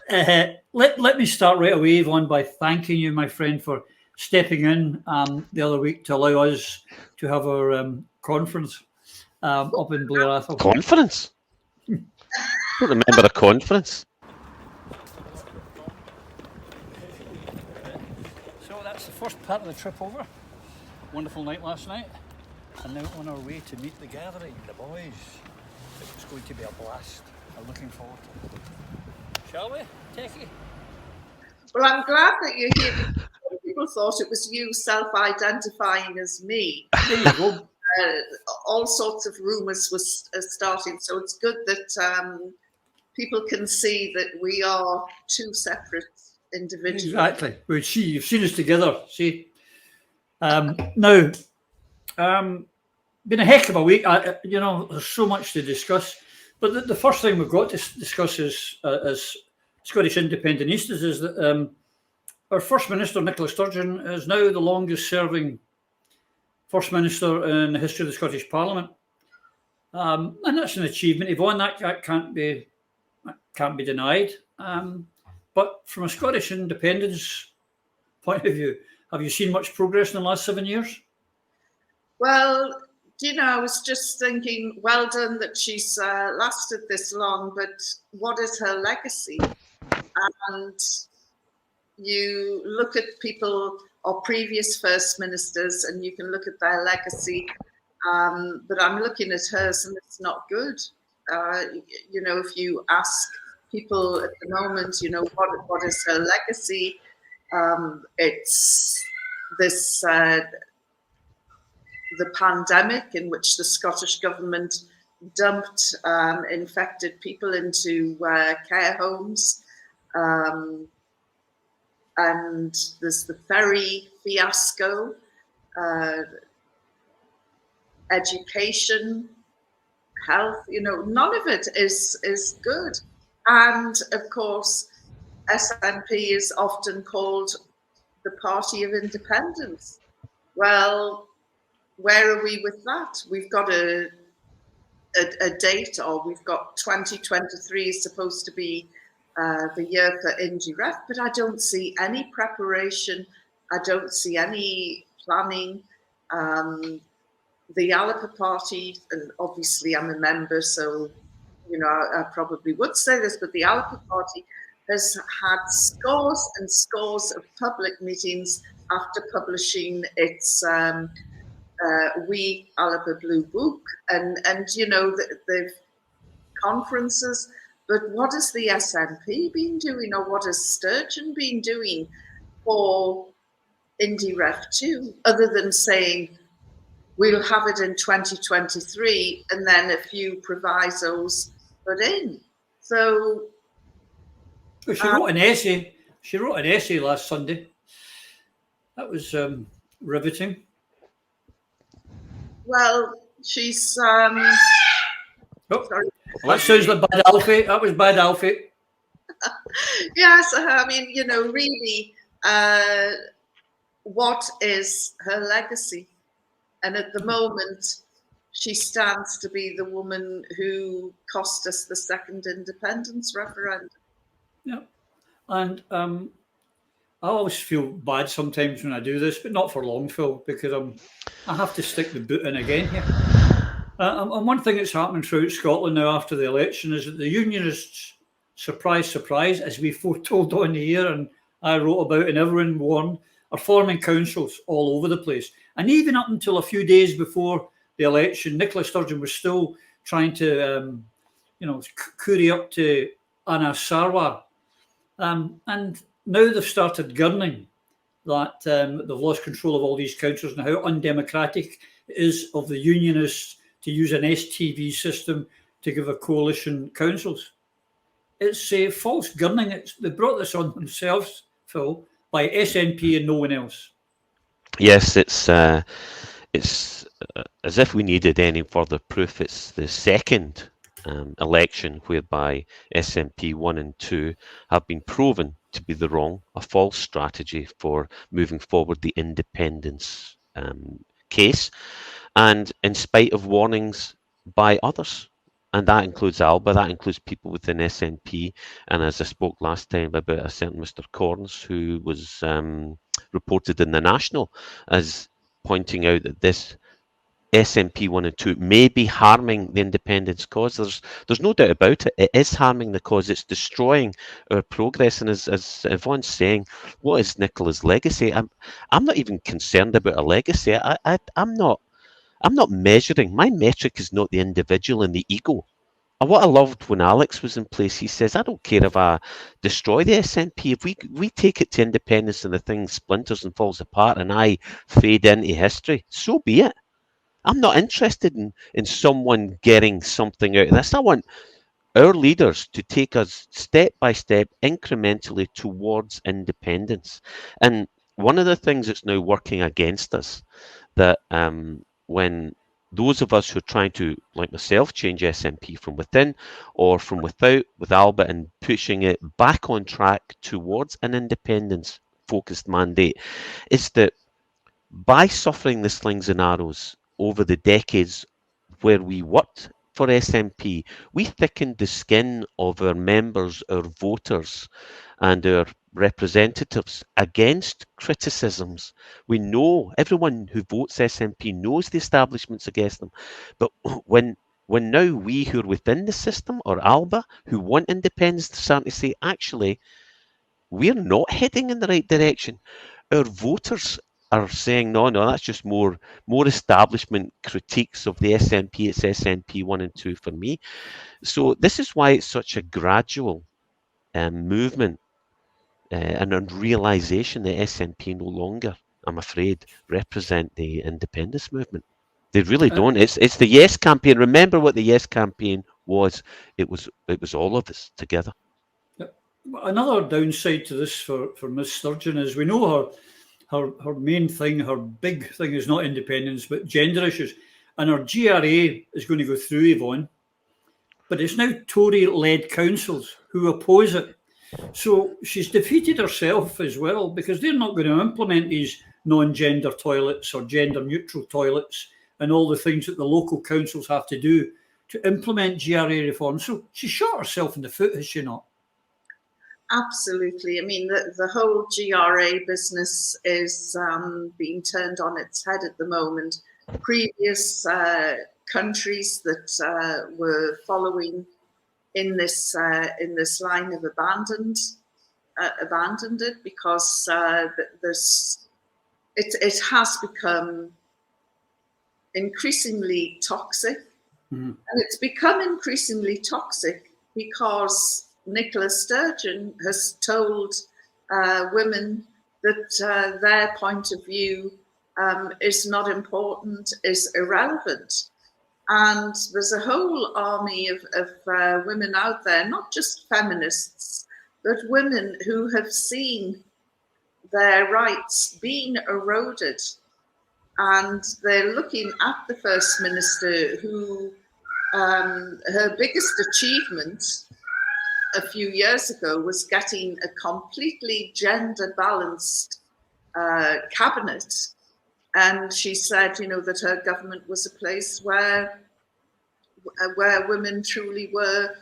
Let me start right away, Yvonne, by thanking you, my friend, for stepping in the other week to allow us to have our conference up in Blair Athol.
Conference? I don't remember a conference.
So that's the first part of the trip over. Wonderful night last night. And now on our way to meet the gathering, the boys. It's going to be a blast. I'm looking forward to it. Shall we, Techie?
Well, I'm glad that you're here. People thought it was you self-identifying as me.
There you go.
All sorts of rumours were starting, so it's good that people can see that we are two separate individuals.
Exactly. You've seen us together. See, now, been a heck of a week. There's so much to discuss. But the first thing we've got to discuss as Scottish Independentistas is that our First Minister, Nicola Sturgeon, is now the longest serving First Minister in the history of the Scottish Parliament. And that's an achievement, Yvonne, that can't be denied. But from a Scottish independence point of view, have you seen much progress in the last 7 years?
Well, I was just thinking, well done that she's lasted this long, but what is her legacy? And you look at people or previous First Ministers and you can look at their legacy, but I'm looking at hers and it's not good. If you ask people at the moment, what is her legacy? It's this... the pandemic, in which the Scottish government dumped infected people into care homes. And there's the ferry fiasco, education, health, none of it is good. And of course, SNP is often called the party of independence. Well, where are we with that? We've got a date, or we've got 2023 is supposed to be the year for IndyRef, but I don't see any preparation. I don't see any planning. The Alapa Party, and obviously I'm a member, so I probably would say this, but the Alapa Party has had scores and scores of public meetings after publishing its We Alapa Blue Book, and the conferences. But what has the SNP been doing, or what has Sturgeon been doing for IndyRef 2, other than saying we'll have it in 2023 and then a few provisos put in? So
well, she wrote an essay. She wrote an essay last Sunday. That was riveting.
Well, she's
sorry. That sounds like bad Alfie. That was bad Alfie.
Yes, I mean, really, what is her legacy? And at the moment, she stands to be the woman who cost us the second independence referendum.
Yeah, and I always feel bad sometimes when I do this, but not for long, Phil, because I have to stick the boot in again here. And one thing that's happening throughout Scotland now after the election is that the Unionists, surprise, surprise, as we foretold on the air and I wrote about and everyone warned, are forming councils all over the place. And even up until a few days before the election, Nicola Sturgeon was still trying to, curry up to Anas Sarwar. And now they've started gurning that they've lost control of all these councils and how undemocratic it is of the Unionists to use an STV system to give a coalition councils. It's false gurning. They brought this on themselves, Phil, by SNP and no one else.
Yes, it's as if we needed any further proof. It's the second election whereby SNP 1 and 2 have been proven to be a false strategy for moving forward the independence case, and in spite of warnings by others. And that includes Alba, that includes people within SNP. And as I spoke last time about a certain Mr. Corns, who was reported in the National as pointing out that this SNP 1 and 2 may be harming the independence cause. There's no doubt about it. It is harming the cause. It's destroying our progress. And as Yvonne's saying, what is Nicola's legacy? I'm not even concerned about a legacy. I'm not measuring. My metric is not the individual and the ego. And what I loved when Alex was in place, he says, I don't care if I destroy the SNP. If we take it to independence and the thing splinters and falls apart and I fade into history, so be it. I'm not interested in someone getting something out of this. I want our leaders to take us step by step, incrementally towards independence. And one of the things that's now working against us, that when those of us who are trying to, like myself, change SNP from within or from without, with Alba, and pushing it back on track towards an independence-focused mandate, is that by suffering the slings and arrows over the decades where we worked for SNP, we thickened the skin of our members, our voters, and our representatives against criticisms. We know, everyone who votes SNP knows the establishment's against them. But when now we who are within the system, or Alba, who want independence, are starting to say, actually, we're not heading in the right direction. Our voters are saying, no, that's just more establishment critiques of the SNP. It's SNP 1 and 2 for me. So this is why it's such a gradual movement and a realisation that SNP no longer, I'm afraid, represent the independence movement. They really don't. It's the Yes campaign. Remember what the Yes campaign was. It was all of us together.
another downside to this for Miss Sturgeon is we know her main thing, her big thing is not independence, but gender issues. And her GRA is going to go through, Yvonne. But it's now Tory-led councils who oppose it. So she's defeated herself as well, because they're not going to implement these non-gender toilets or gender-neutral toilets and all the things that the local councils have to do to implement GRA reform. So she shot herself in the foot, has she not?
Absolutely. I mean, the whole GRA business is being turned on its head at the moment. Previous countries that were following in this line have abandoned it because it has become increasingly toxic, and it's become increasingly toxic because Nicola Sturgeon has told women that their point of view is not important, is irrelevant. And there's a whole army of women out there, not just feminists, but women who have seen their rights being eroded. And they're looking at the First Minister, who her biggest achievement a few years ago was getting a completely gender-balanced cabinet. And she said, that her government was a place where women truly were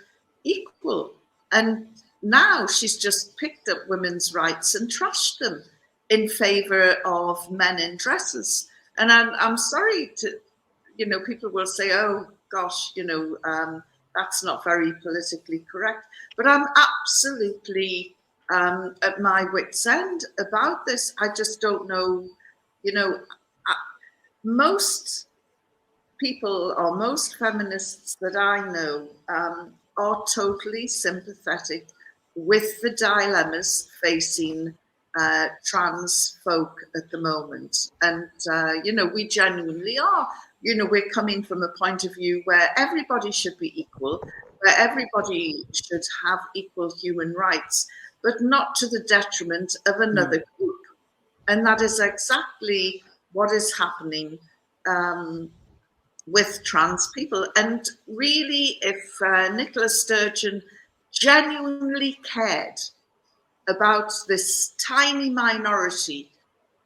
equal. And now she's just picked up women's rights and trashed them in favour of men in dresses. And I'm sorry to, people will say, oh gosh, that's not very politically correct. But I'm absolutely at my wit's end about this. I just don't know, most people or most feminists that I know are totally sympathetic with the dilemmas facing trans folk at the moment. And, we genuinely are. We're coming from a point of view where everybody should be equal, where everybody should have equal human rights, but not to the detriment of another group. And that is exactly what is happening with trans people. And really, if Nicola Sturgeon genuinely cared about this tiny minority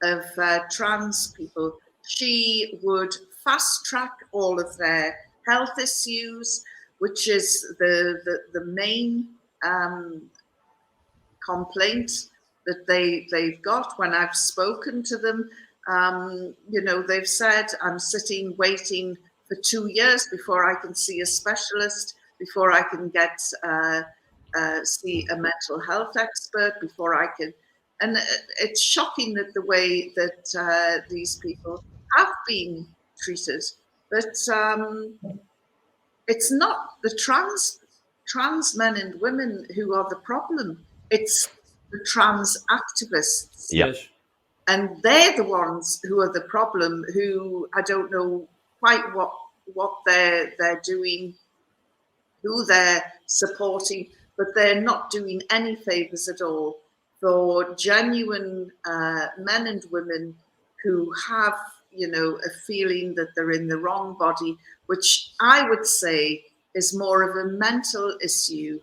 of trans people, she would fast track all of their health issues, which is the main complaint that they've got. When I've spoken to them, they've said, I'm sitting waiting for 2 years before I can see a specialist, before I can get see a mental health expert, before I can. And it's shocking that the way that these people have been treated. But it's not the trans men and women who are the problem. It's the trans activists.
Yes.
And they're the ones who are the problem, who I don't know quite what they're doing, who they're supporting, but they're not doing any favours at all for genuine men and women who have, a feeling that they're in the wrong body, which I would say is more of a mental issue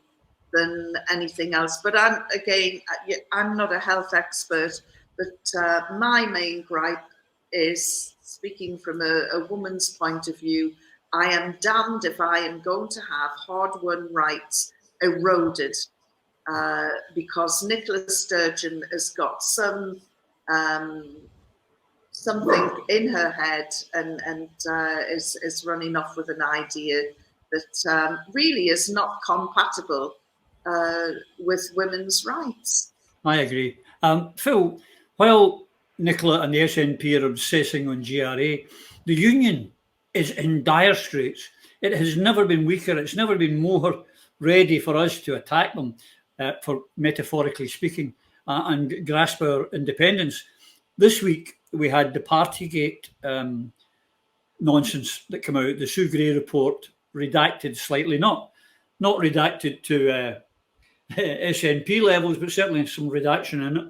than anything else. But I'm not a health expert, but my main gripe is, speaking from a woman's point of view, I am damned if I am going to have hard-won rights eroded because Nicola Sturgeon has got something in her head and is running off with an idea that really is not compatible with women's rights.
I agree. Phil, while Nicola and the SNP are obsessing on GRA, the union is in dire straits. It has never been weaker. It's never been more ready for us to attack them, for metaphorically speaking, and grasp our independence. This week, we had the Partygate nonsense that came out, the Sue Gray report, redacted slightly, not redacted to SNP levels, but certainly some reduction in it.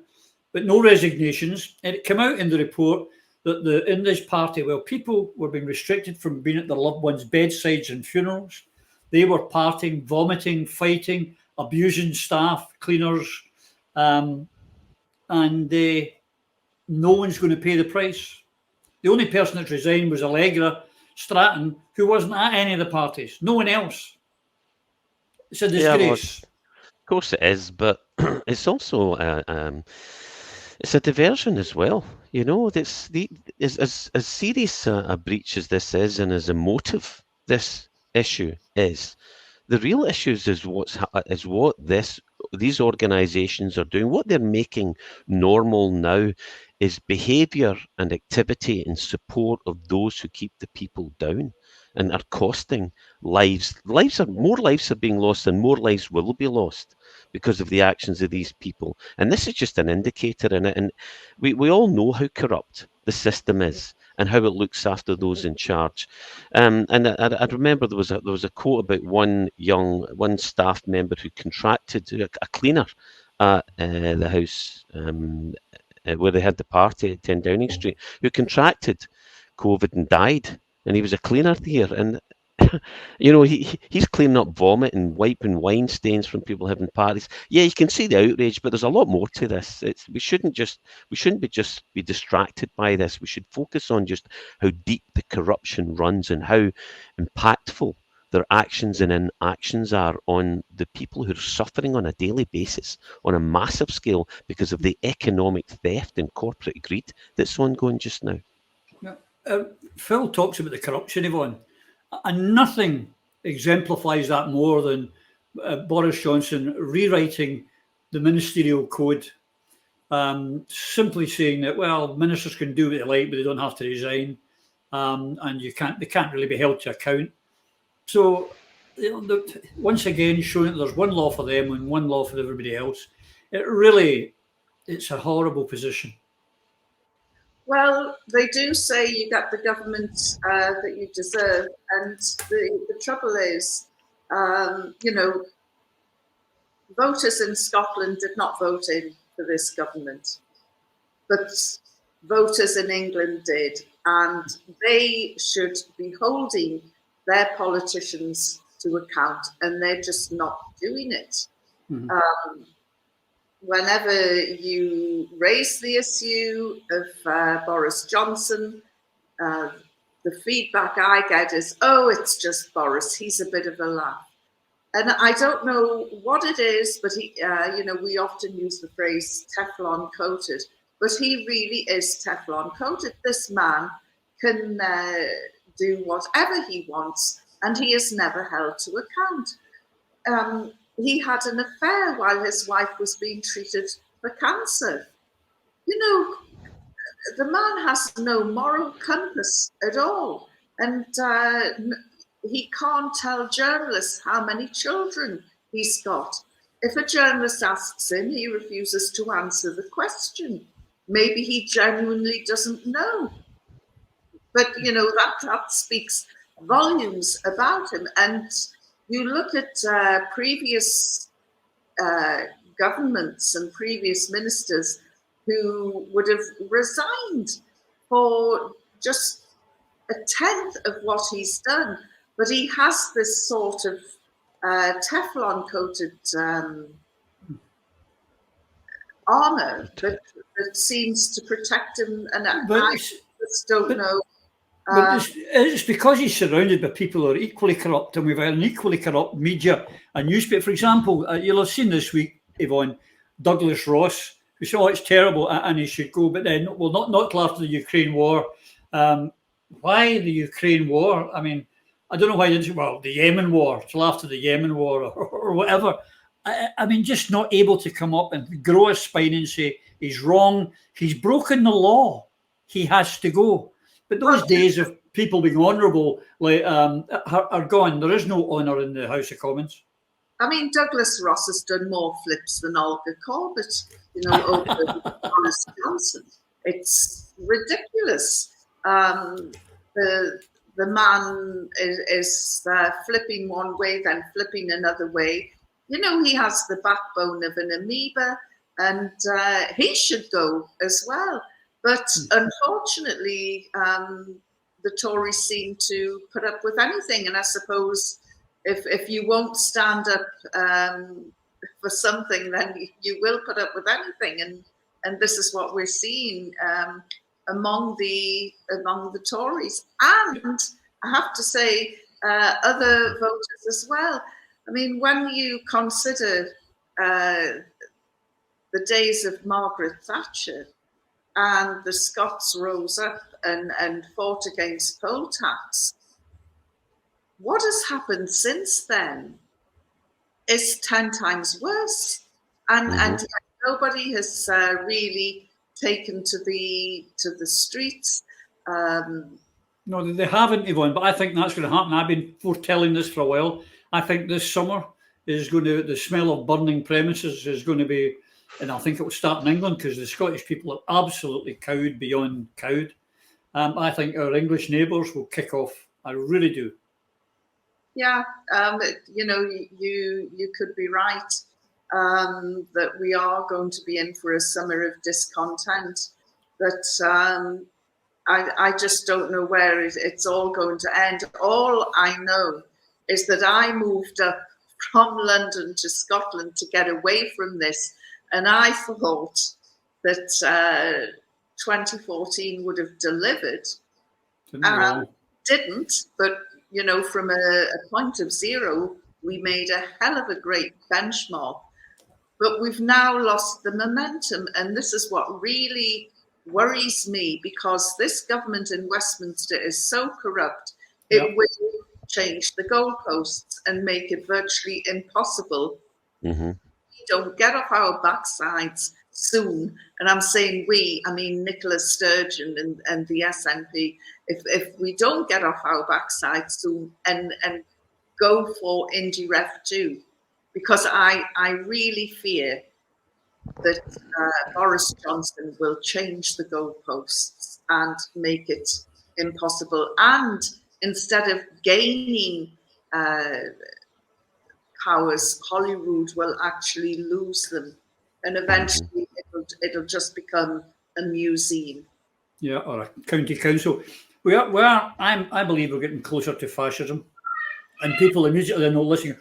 But no resignations. And it came out in the report that in this party, well, people were being restricted from being at their loved ones' bedsides and funerals. They were partying, vomiting, fighting, abusing staff, cleaners, and no one's going to pay the price. The only person that resigned was Allegra Stratton, who wasn't at any of the parties. No one else. It's a disgrace.
Yeah, of course it is, but it's also it's a diversion as well. You know, it's as serious a breach as this is, and as emotive this issue is. The real issues is what these organisations are doing. What they're making normal now is behaviour and activity in support of those who keep the people down and are costing lives. More lives are being lost, and more lives will be lost because of the actions of these people. And this is just an indicator in it. And we all know how corrupt the system is and how it looks after those in charge. And I remember there was a quote about one staff member who contracted, a cleaner at the house where they had the party at 10 Downing Street, who contracted COVID and died. And he was a cleaner there. And you know, he's cleaning up vomit and wiping wine stains from people having parties. Yeah, you can see the outrage, but there's a lot more to this. We shouldn't be distracted by this. We should focus on just how deep the corruption runs and how impactful their actions and inactions are on the people who are suffering on a daily basis, on a massive scale, because of the economic theft and corporate greed that's ongoing just now.
Phil talks about the corruption, Yvonne, and nothing exemplifies that more than Boris Johnson rewriting the ministerial code, simply saying that, well, ministers can do what they like, but they don't have to resign, and they can't really be held to account. So, once again, showing that there's one law for them and one law for everybody else. It's a horrible position.
Well, they do say you get the government that you deserve, and the trouble is, voters in Scotland did not vote in for this government, but voters in England did, and they should be holding their politicians to account, and they're just not doing it. Mm-hmm. Whenever you raise the issue of Boris Johnson, the feedback I get is, oh, it's just Boris. He's a bit of a laugh. And I don't know what it is, but we often use the phrase Teflon coated, but he really is Teflon coated. This man can do whatever he wants, and he is never held to account. He had an affair while his wife was being treated for cancer. You know, the man has no moral compass at all. And he can't tell journalists how many children he's got. If a journalist asks him, he refuses to answer the question. Maybe he genuinely doesn't know. But, that speaks volumes about him. And you look at previous governments and previous ministers who would have resigned for just a tenth of what he's done. But he has this sort of Teflon-coated armor that seems to protect him. And I just don't know.
But it's because he's surrounded by people who are equally corrupt, and we've had an equally corrupt media and newspaper. For example, you'll have seen this week, Yvonne, Douglas Ross, who said, oh, it's terrible and he should go, but then, well, not till after the Ukraine war. Why the Ukraine war? I mean, I don't know why he didn't say, well, the Yemen war, till after the Yemen war or whatever. I mean, just not able to come up and grow a spine and say, he's wrong, he's broken the law, he has to go. But those days of people being honourable are gone. There is no honour in the House of Commons.
I mean, Douglas Ross has done more flips than Olga Corbett, over Boris Johnson. It's ridiculous. The man is flipping one way, then flipping another way. You know, he has the backbone of an amoeba, and he should go as well. But unfortunately, the Tories seem to put up with anything. And I suppose if you won't stand up for something, then you will put up with anything. And this is what we're seeing among the Tories. And I have to say, other voters as well. I mean, when you consider the days of Margaret Thatcher, and the Scots rose up and fought against poll tax, what has happened since then is 10 times worse. And nobody has really taken to the streets.
No, they haven't, Yvonne, but I think that's going to happen. I've been foretelling this for a while. I think this summer the smell of burning premises is going to be, and I think it will start in England because the Scottish people are absolutely cowed beyond cowed. I think our English neighbours will kick off. I really do.
Yeah, you know, you could be right that we are going to be in for a summer of discontent. But I just don't know where it's all going to end. All I know is that I moved up from London to Scotland to get away from this. And I thought that 2014 would have delivered. Didn't, but, you know, from a point of zero, we made a hell of a great benchmark. But we've now lost the momentum. And this is what really worries me, because this government in Westminster is so corrupt, it will change the goalposts and make it virtually impossible. We don't get off our backsides soon. And I'm saying we, I mean Nicola Sturgeon and the SNP. If we don't get off our backside soon and go for Indy Ref 2, because I really fear that Boris Johnson will change the goalposts and make it impossible. And instead of gaining powers, Holyrood will actually lose them. And eventually it'll just become a museum.
Yeah, or a county council. I believe we're getting closer to fascism. And people immediately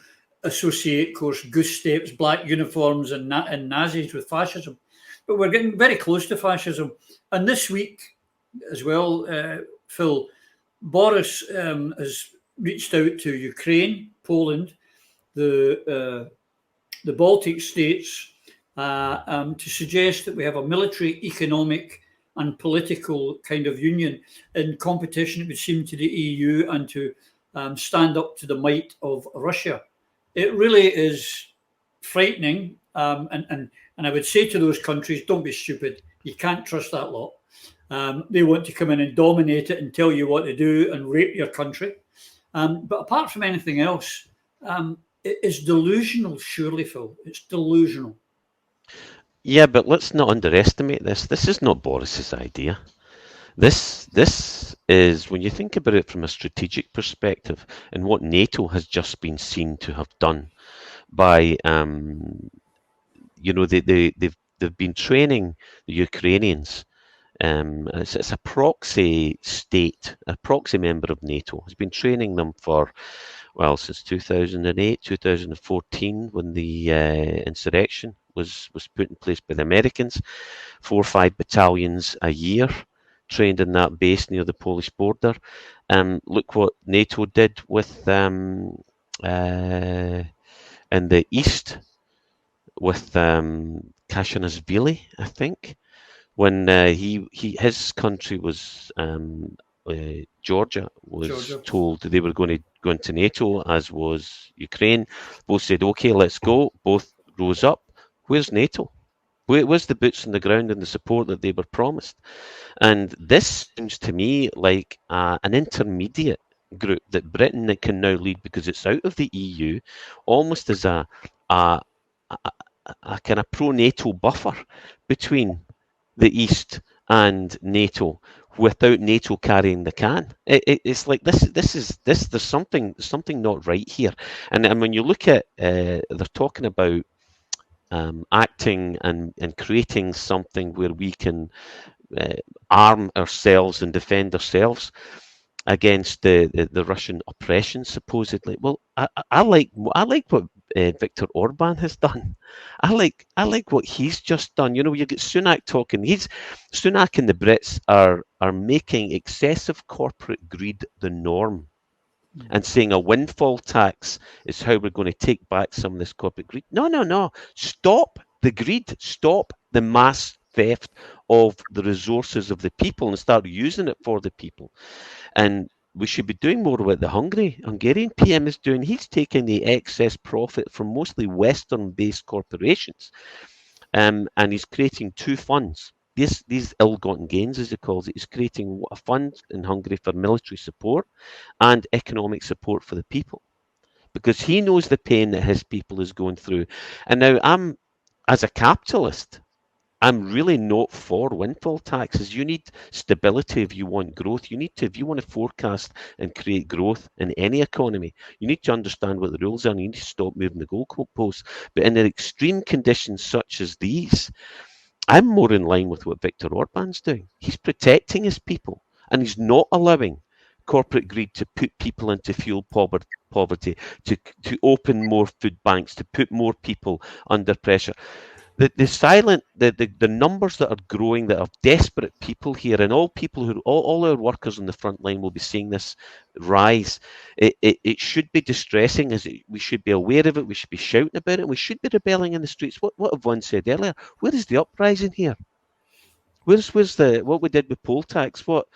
associate, of course, goose steps, black uniforms and Nazis with fascism. But we're getting very close to fascism. And this week as well, Phil, Boris has reached out to Ukraine, Poland, the Baltic states, to suggest that we have a military, economic and political kind of union in competition, it would seem, to the EU and to stand up to the might of Russia. It really is frightening. And I would say to those countries, don't be stupid. You can't trust that lot. They want to come in and dominate it and tell you what to do and rape your country. But apart from anything else, it is delusional, surely, Phil. It's delusional.
Yeah, but let's not underestimate this. This is not Boris's idea. This is, when you think about it from a strategic perspective, and what NATO has just been seen to have done by, they've been training the Ukrainians. It's a proxy state, a proxy member of NATO. Has been training them since 2008, 2014, when the insurrection was put in place by the Americans. 4 or 5 battalions a year trained in that base near the Polish border. Look what NATO did with in the east with Kashanashvili, I think, when his country was Georgia was told they were going to go into NATO, as was Ukraine. Both said, okay, let's go. Both rose up. Where's NATO? Where's the boots on the ground and the support that they were promised? And this seems to me like an intermediate group that Britain can now lead, because it's out of the EU, almost as a kind of pro-NATO buffer between the East and NATO, without NATO carrying the can. It's like this. There's something not right here. And when you look at, they're talking about acting and creating something where we can arm ourselves and defend ourselves against the Russian oppression, supposedly. Well, I like what Viktor Orban has done. I like what he's just done. You get Sunak talking. Sunak and the Brits are making excessive corporate greed the norm, and saying a windfall tax is how we're going to take back some of this corporate greed. No. Stop the greed. Stop the mass theft of the resources of the people and start using it for the people. And we should be doing more what the Hungarian PM is doing. He's taking the excess profit from mostly Western-based corporations, and he's creating two funds. These ill-gotten gains, as he calls it, he's creating a fund in Hungary for military support and economic support for the people, because he knows the pain that his people is going through. And now, as a capitalist, I'm really not for windfall taxes. You need stability if you want growth. If you want to forecast and create growth in any economy, you need to understand what the rules are, and you need to stop moving the goalposts. But in the extreme conditions such as these, I'm more in line with what Viktor Orban's doing. He's protecting his people, and he's not allowing corporate greed to put people into fuel poverty, to open more food banks, to put more people under pressure. The numbers that are growing, that are desperate people here, and all our workers on the front line will be seeing this rise. It should be distressing. We should be aware of it. We should be shouting about it. We should be rebelling in the streets. What Yvonne said earlier. Where is the uprising here? Where's what we did with poll tax? What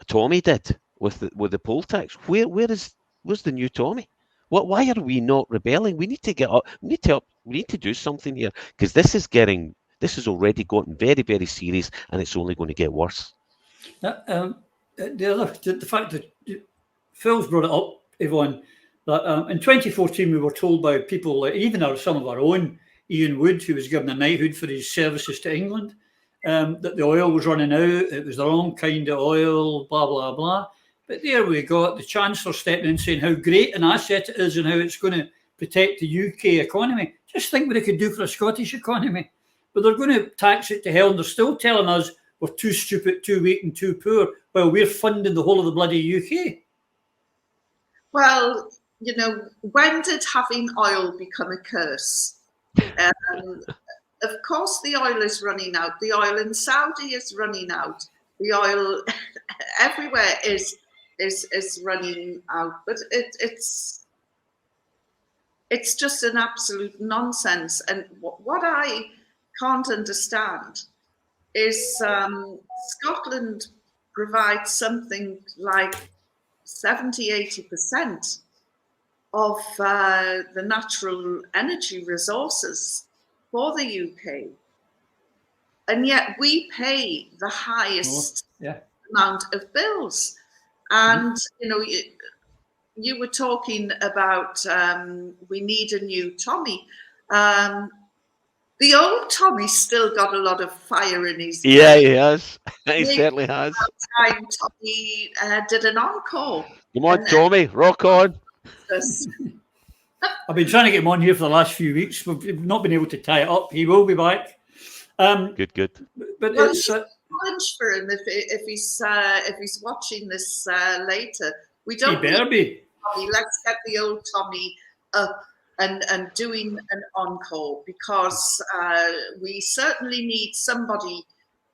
Tommy did with the poll tax? Where's the new Tommy? Why are we not rebelling? We need to get up. We need to do something here, because this has already gotten very, very serious, and it's only going to get worse.
The fact that Phil's brought it up, Yvonne, that in 2014 we were told by people, like even some of our own, Ian Wood, who was given a knighthood for his services to England, that the oil was running out. It was the wrong kind of oil, blah, blah, blah. But there we got the Chancellor stepping in saying how great an asset it is and how it's going to protect the UK economy. Just think what it could do for a Scottish economy. But they're going to tax it to hell, and they're still telling us we're too stupid, too weak and too poor, while we're funding the whole of the bloody UK.
Well, when did having oil become a curse? Of course the oil is running out. The oil in Saudi is running out. The oil everywhere is running out, but it's just an absolute nonsense. And what I can't understand is Scotland provides something like 70-80% of the natural energy resources for the UK, and yet we pay the highest amount of bills. And you were talking about we need a new Tommy. The old Tommy's still got a lot of fire in his blood.
Yeah, he has. He certainly has.
Time Tommy did an encore.
Come on, Tommy, rock on.
I've been trying to get him on here for the last few weeks. We've not been able to tie it up. He will be back.
Good.
But it's a challenge for him if he's watching this later. We don't.
He better be.
Let's get the old Tommy up and doing an encore, because we certainly need somebody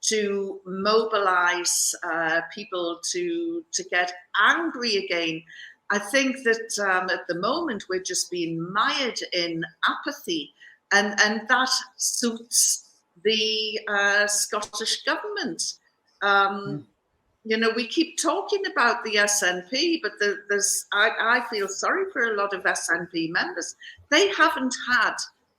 to mobilize people to get angry again. I think that at the moment we're just being mired in apathy, and that suits the Scottish government. We keep talking about the SNP, but I feel sorry for a lot of SNP members. They haven't had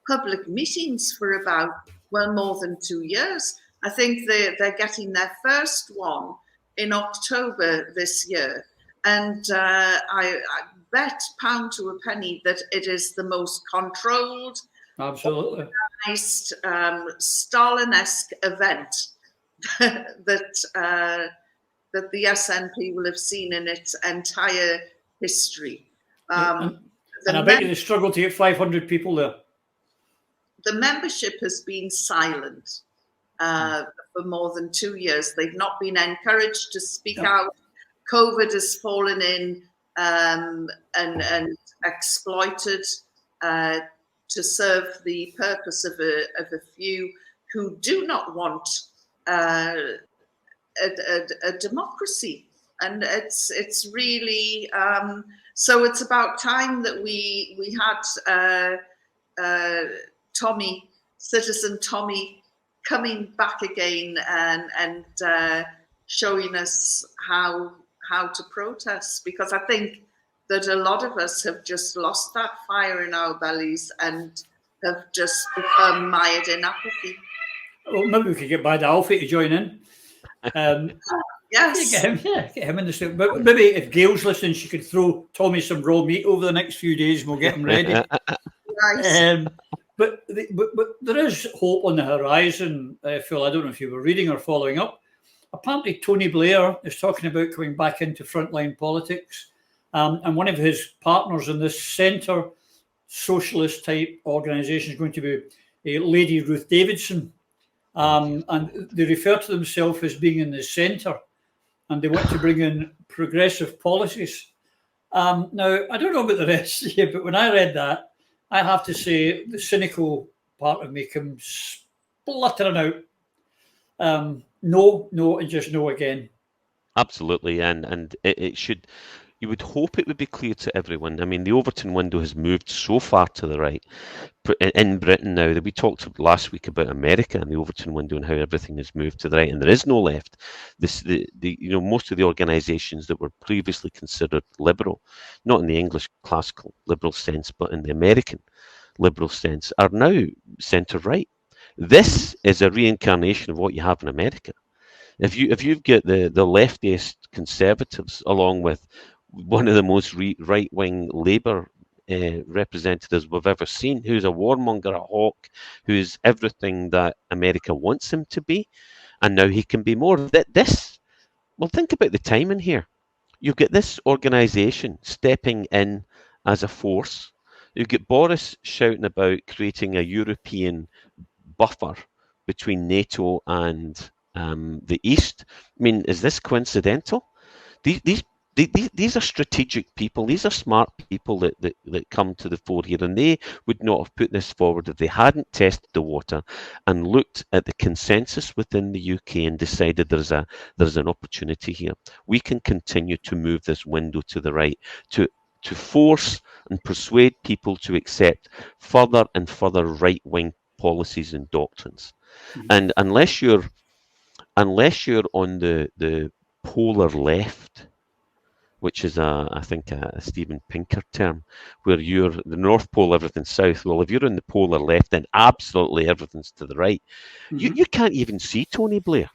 public meetings for about, more than 2 years. I think they're getting their first one in October this year. And I bet pound to a penny that it is the most controlled,
absolutely
organized, Stalin-esque event that the SNP will have seen in its entire history.
And I bet you they struggle to get 500 people there.
The membership has been silent for more than 2 years. They've not been encouraged to speak out. COVID has fallen in and exploited to serve the purpose of a few who do not want a democracy. And it's really so it's about time that we had Tommy, Citizen Tommy, coming back again and showing us how to protest, because I think that a lot of us have just lost that fire in our bellies and have just become mired in apathy.
Well, maybe we could get Bad Alfie to join in.
Yes.
Get him in the suit. But maybe if Gail's listening, she could throw Tommy some raw meat over the next few days and we'll get him ready.
Nice.
But there is hope on the horizon, Phil. I don't know if you were reading or following up. Apparently, Tony Blair is talking about coming back into frontline politics. And one of his partners in this centre socialist type organisation is going to be Lady Ruth Davidson. And they refer to themselves as being in the centre, and they want to bring in progressive policies. Now, I don't know about the rest of you, but when I read that, I have to say the cynical part of me comes spluttering out. No, and just no again.
Absolutely, and it should. You would hope it would be clear to everyone. I mean, the Overton window has moved so far to the right in Britain now that we talked last week about America and the Overton window and how everything has moved to the right, and there is no left. Most of the organisations that were previously considered liberal, not in the English classical liberal sense, but in the American liberal sense, are now centre right. This is a reincarnation of what you have in America. If you've got the leftist conservatives along with one of the most right-wing Labour representatives we've ever seen, who's a warmonger, a hawk, who's everything that America wants him to be, and now he can be more. Well, think about the timing here. You've got this organisation stepping in as a force. You've got Boris shouting about creating a European buffer between NATO and the East. I mean, is this coincidental? These are strategic people. These are smart people that come to the fore here, and they would not have put this forward if they hadn't tested the water and looked at the consensus within the UK and decided there's an opportunity here. We can continue to move this window to the right, to force and persuade people to accept further and further right-wing policies and doctrines. Mm-hmm. And unless you're on the polar left, which is I think a Steven Pinker term, where you're the North Pole, everything's south. Well, if you're in the polar left, then absolutely everything's to the right. Mm-hmm. You can't even see Tony Blair.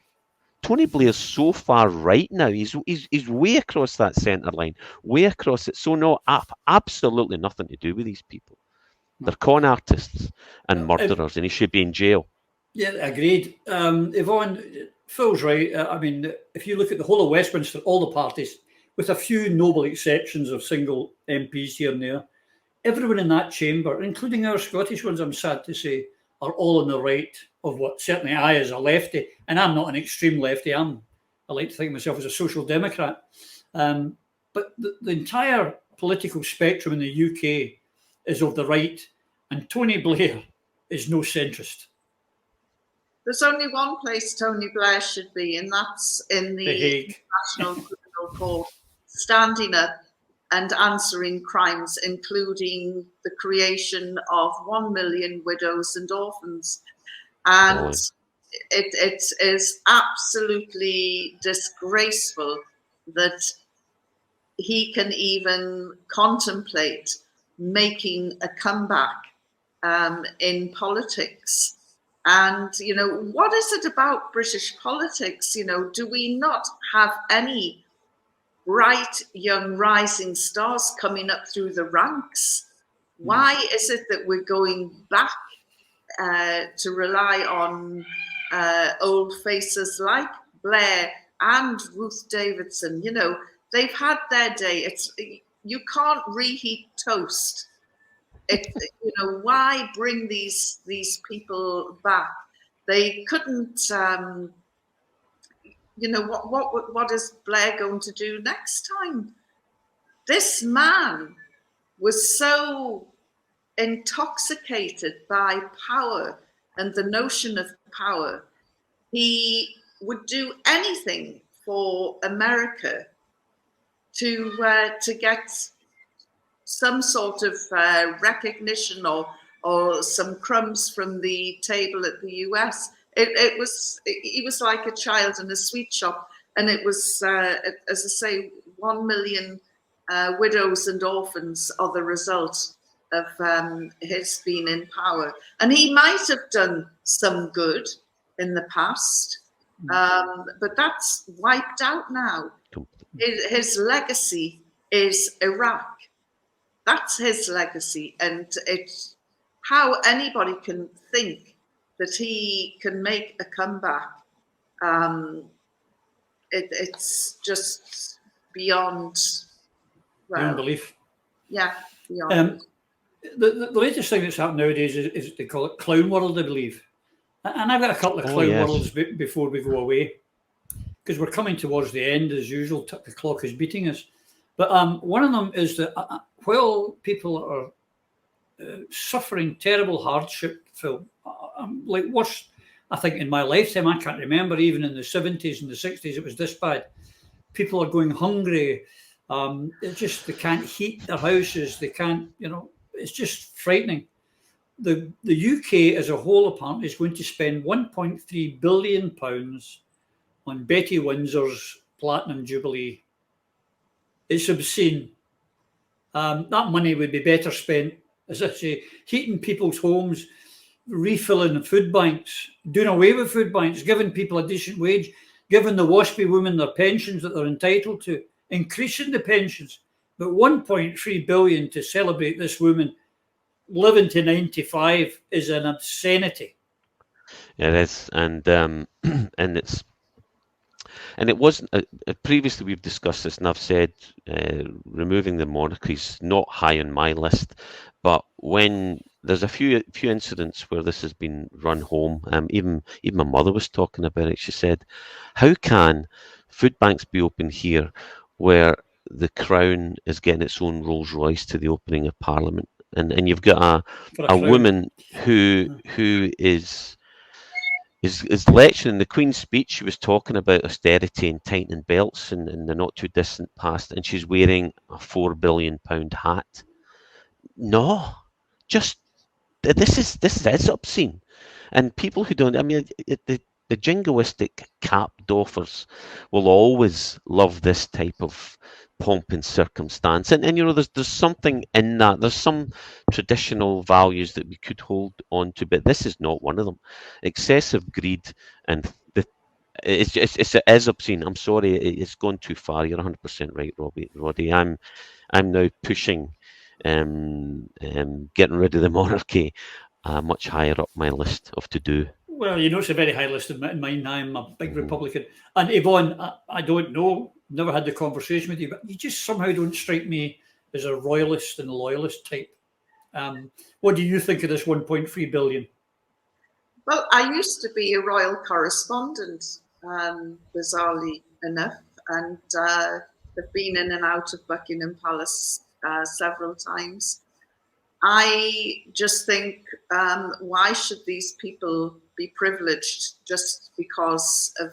Tony Blair's so far right now. He's way across that centre line, way across it. So no, absolutely nothing to do with these people. They're con artists and murderers, and he should be in jail.
Yeah, agreed. Yvonne, Phil's right. I mean, if you look at the whole of Westminster, all the parties, with a few noble exceptions of single MPs here and there, everyone in that chamber, including our Scottish ones, I'm sad to say, are all on the right of what certainly I, as a lefty, and I'm not an extreme lefty, I like to think of myself as a social democrat. But the entire political spectrum in the UK is of the right, and Tony Blair is no centrist.
There's only one place Tony Blair should be, and that's in the
Hague.
International Criminal Court, standing up and answering crimes, including the creation of 1 million widows and orphans. And it is absolutely disgraceful that he can even contemplate making a comeback in politics. And, what is it about British politics? Do we not have any bright young rising stars coming up through the ranks? Why is it that we're going back to rely on old faces like Blair and Ruth Davidson. You know, they've had their day. You can't reheat toast. You know, why bring these people back? They couldn't. You know, what is Blair going to do next time? This man was so intoxicated by power and the notion of power. He would do anything for America to get some sort of recognition or some crumbs from the table at the US. He was like a child in a sweet shop, and it was, as I say, 1 million widows and orphans are the result of his being in power. And he might have done some good in the past, but that's wiped out now. His legacy is Iraq. That's his legacy, and it's how anybody can think that he can make a comeback. It's just beyond
belief.
Yeah, beyond.
The latest thing that's happened nowadays is they call it Clown World, I believe. And I've got a couple of Clown Worlds before we go away, because we're coming towards the end as usual. The clock is beating us. But one of them is that while people are suffering terrible hardship, Phil, like worse, I think, in my lifetime, I can't remember, even in the 70s and the 60s, it was this bad. People are going hungry. They can't heat their houses. They can't, you know, it's just frightening. The UK as a whole, apparently, is going to spend £1.3 billion on Betty Windsor's Platinum Jubilee. It's obscene. That money would be better spent, as I say, heating people's homes, refilling food banks, doing away with food banks, giving people a decent wage, giving the WASPy women their pensions that they're entitled to, increasing the pensions. But 1.3 billion to celebrate this woman living to 95 is an obscenity.
Yeah, it is, and it wasn't. Previously, we've discussed this, and I've said removing the monarchy's not high on my list. But when there's a few incidents where this has been run home, even my mother was talking about it. She said, "How can food banks be open here where the Crown is getting its own Rolls Royce to the opening of Parliament, and you've got a woman who is lecturing the Queen's speech? She was talking about austerity and tightening belts in the not too distant past, and she's wearing a £4 billion hat. No, just this is obscene, and people who don't. I mean, the jingoistic cap doffers will always love this type of pomp and circumstance, and you know, there's something in that. There's some traditional values that we could hold on to, but this is not one of them. Excessive greed, and it is obscene. I'm sorry, it's gone too far. You're 100% right, Roddy. I'm now pushing getting rid of the monarchy much higher up my list of to do.
Well, you know, it's a very high list in mine. I'm a big Republican. And Yvonne, I don't know, never had the conversation with you, but you just somehow don't strike me as a royalist and loyalist type. What do you think of this 1.3 billion?
Well, I used to be a royal correspondent, bizarrely enough, and have been in and out of Buckingham Palace several times. I just think, why should these people be privileged just because of,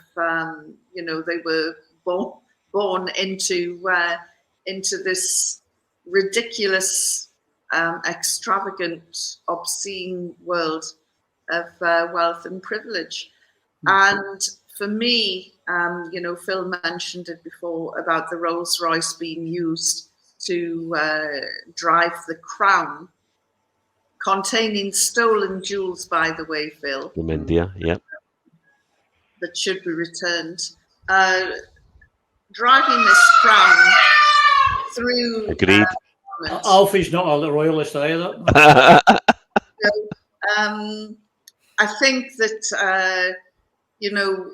you know, they were born into this ridiculous, extravagant, obscene world of wealth and privilege. And for me, you know, Phil mentioned it before about the Rolls Royce being used to drive the Crown, containing stolen jewels, by the way, Phil.
From India, yep.
That should be returned. Driving this Crown through...
Agreed.
Alfie's not a royalist either.
I think that you know,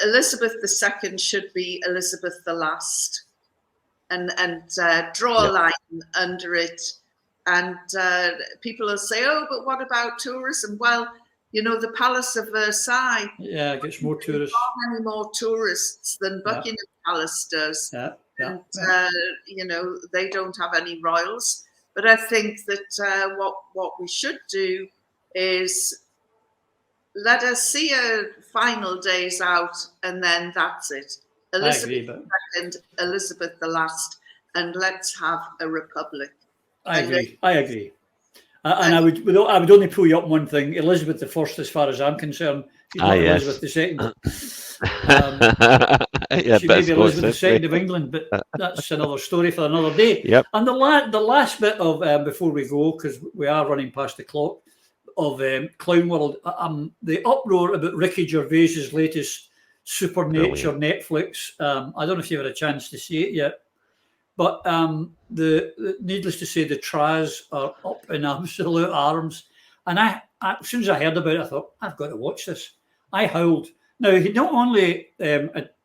Elizabeth II should be Elizabeth the Last, and draw a line under it. And people will say, oh, but what about tourism? Well, you know, the Palace of Versailles.
Yeah, it gets more tourists.
Far many more tourists than Buckingham Palace does. And, you know, they don't have any royals. But I think that what we should do is let us see a final days out, and then that's it. Elizabeth II, Elizabeth the Last, and let's have a republic.
I agree. And I would only pull you up one thing. Elizabeth I, as far as I'm concerned, she's not Elizabeth II. She may be Elizabeth II of England, but that's another story for another day.
Yep.
And the last bit of before we go, because we are running past the clock, of Clown World, the uproar about Ricky Gervais's latest Supernature Netflix. I don't know if you've had a chance to see it yet, but needless to say, the Traz are up in absolute arms. And I as soon as I heard about it, I thought, I've got to watch this. I howled. Now, he not only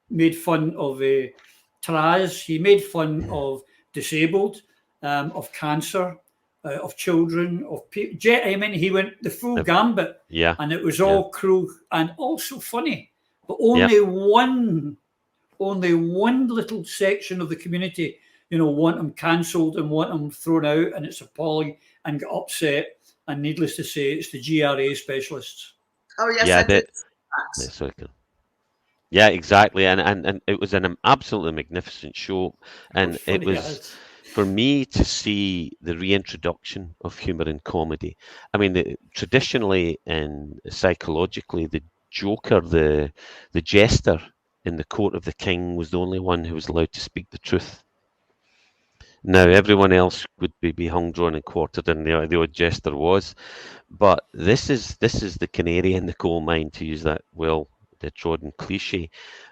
made fun of Traz, he made fun of disabled, of cancer, of children, of people. I mean, he went the full gambit. Yeah. And it was all cruel and also funny. But only one little section of the community, you know, want him cancelled and want him thrown out, and it's appalling and get upset. And needless to say, it's the GRA specialists.
Oh yes, I did.
Yeah, exactly. And it was an absolutely magnificent show, and it was for me to see the reintroduction of humour and comedy. I mean, traditionally and psychologically, the Joker, the jester in the court of the king, was the only one who was allowed to speak the truth. Now everyone else would be hung, drawn, and quartered, and the old jester was. But this is the canary in the coal mine, to use that the trodden cliche,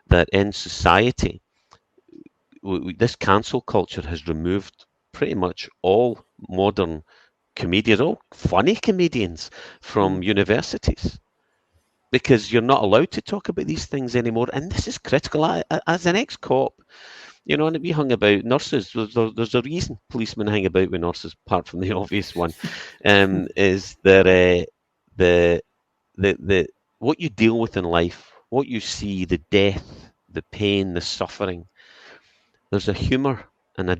that in society, this cancel culture has removed pretty much all modern comedians, all funny comedians from universities, because you're not allowed to talk about these things anymore. And this is critical. As an ex-cop, you know, and we hung about nurses. There's a reason policemen hang about with nurses, apart from the obvious one, is that the what you deal with in life, what you see, the death, the pain, the suffering. There's a humour and a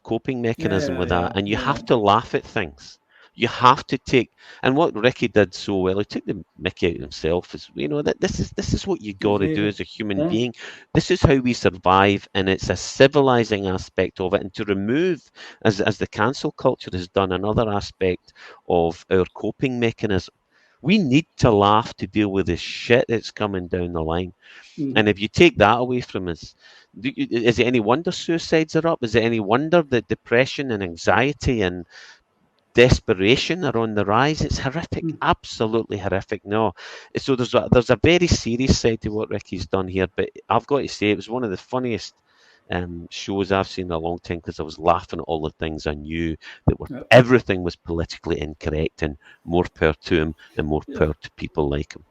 coping mechanism with that, and you have to laugh at things. You have to take, and what Ricky did so well, he took the mickey out himself. Is, you know, that this is what you got to do as a human being. This is how we survive, and it's a civilizing aspect of it. And to remove, as the cancel culture has done, another aspect of our coping mechanism. We need to laugh to deal with the shit that's coming down the line. And if you take that away from us, is it any wonder suicides are up? Is it any wonder that depression and anxiety and desperation are on the rise? It's horrific, absolutely horrific. No, so there's a very serious side to what Ricky's done here, but I've got to say it was one of the funniest shows I've seen in a long time, because I was laughing at all the things I knew that were everything was politically incorrect, and more power to him and more power to people like him.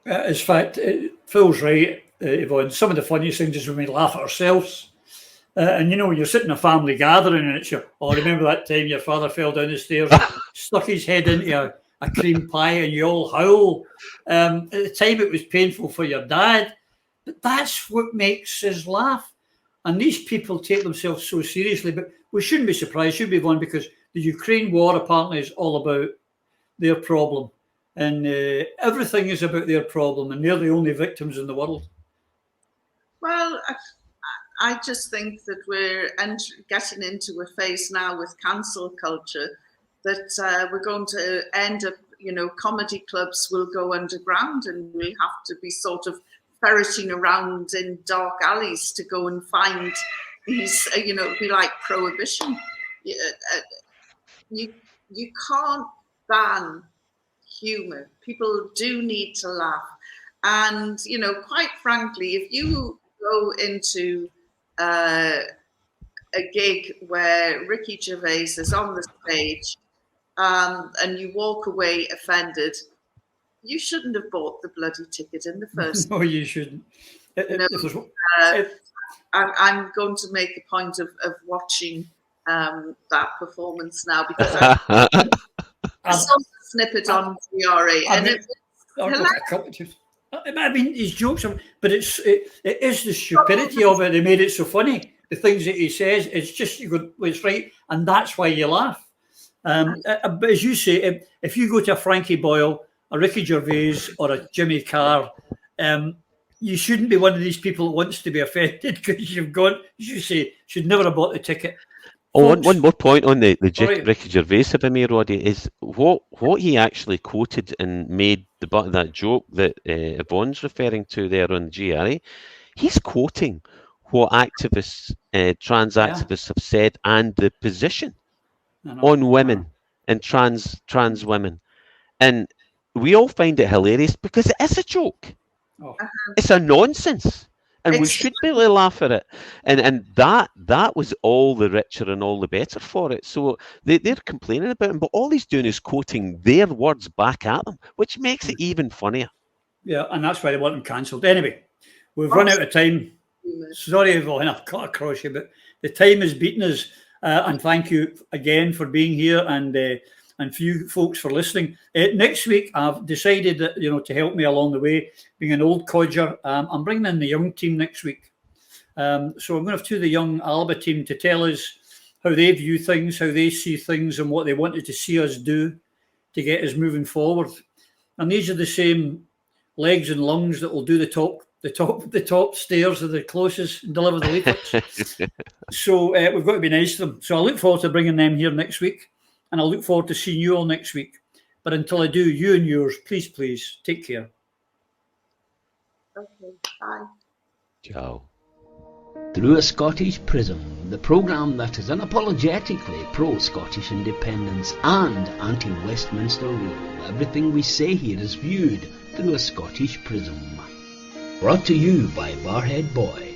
In fact, Phil's right, Yvonne. Some of the funniest things is when we laugh at ourselves. And you know, when you're sitting in a family gathering and it's remember that time your father fell down the stairs, stuck his head into a cream pie, and you all howl. At the time it was painful for your dad, but that's what makes us laugh. And these people take themselves so seriously, but we shouldn't be surprised, should we, Yvonne, because the Ukraine war apparently is all about their problem. And everything is about their problem, and they're the only victims in the world.
Well, I just think that we're getting into a phase now with cancel culture that we're going to end up, you know, comedy clubs will go underground, and we'll have to be sort of ferreting around in dark alleys to go and find these, you know, it'd be like prohibition. You can't ban humor. People do need to laugh. And, you know, quite frankly, if you go into a gig where Ricky Gervais is on the stage and you walk away offended, you shouldn't have bought the bloody ticket in the first.
No, you shouldn't.
I'm going to make a point of watching that performance now, because I saw the snippet on GRA, and it's hilarious.
I mean, his jokes are, but it is the stupidity of it. They made it so funny. The things that he says, it's just, you go, well, it's right, and that's why you laugh. But as you say, if you go to a Frankie Boyle, a Ricky Gervais, or a Jimmy Carr, you shouldn't be one of these people that wants to be offended because you've gone, as you say, should never have bought the ticket.
Oh, one more point on the Ricky Gervais, if I may, Roddy, is what he actually quoted and made that joke that Yvonne's referring to there on GRA. He's quoting what activists, trans activists have said, and the position on women and trans women. And we all find it hilarious because it is a joke. It's a nonsense. And we should really laugh at it. And that was all the richer and all the better for it. So they're complaining about him, but all he's doing is quoting their words back at them, which makes it even funnier.
Yeah, and that's why they want him cancelled. Anyway, we've run out of time. Sorry, Yvonne, I've cut across you, but the time has beaten us. And thank you again for being here, and for you folks for listening. Next week, I've decided that, to help me along the way, being an old codger, I'm bringing in the young team next week. So I'm going to have two of the young Alba team to tell us how they view things, how they see things, and what they wanted to see us do to get us moving forward. And these are the same legs and lungs that will do the top stairs of the closest and deliver the leaflets. So we've got to be nice to them. So I look forward to bringing them here next week. And I look forward to seeing you all next week. But until I do, you and yours, please, take care.
Okay, bye.
Ciao.
Through a Scottish Prism, the programme that is unapologetically pro-Scottish independence and anti-Westminster rule. Everything we say here is viewed through a Scottish prism. Brought to you by Barhead Boy.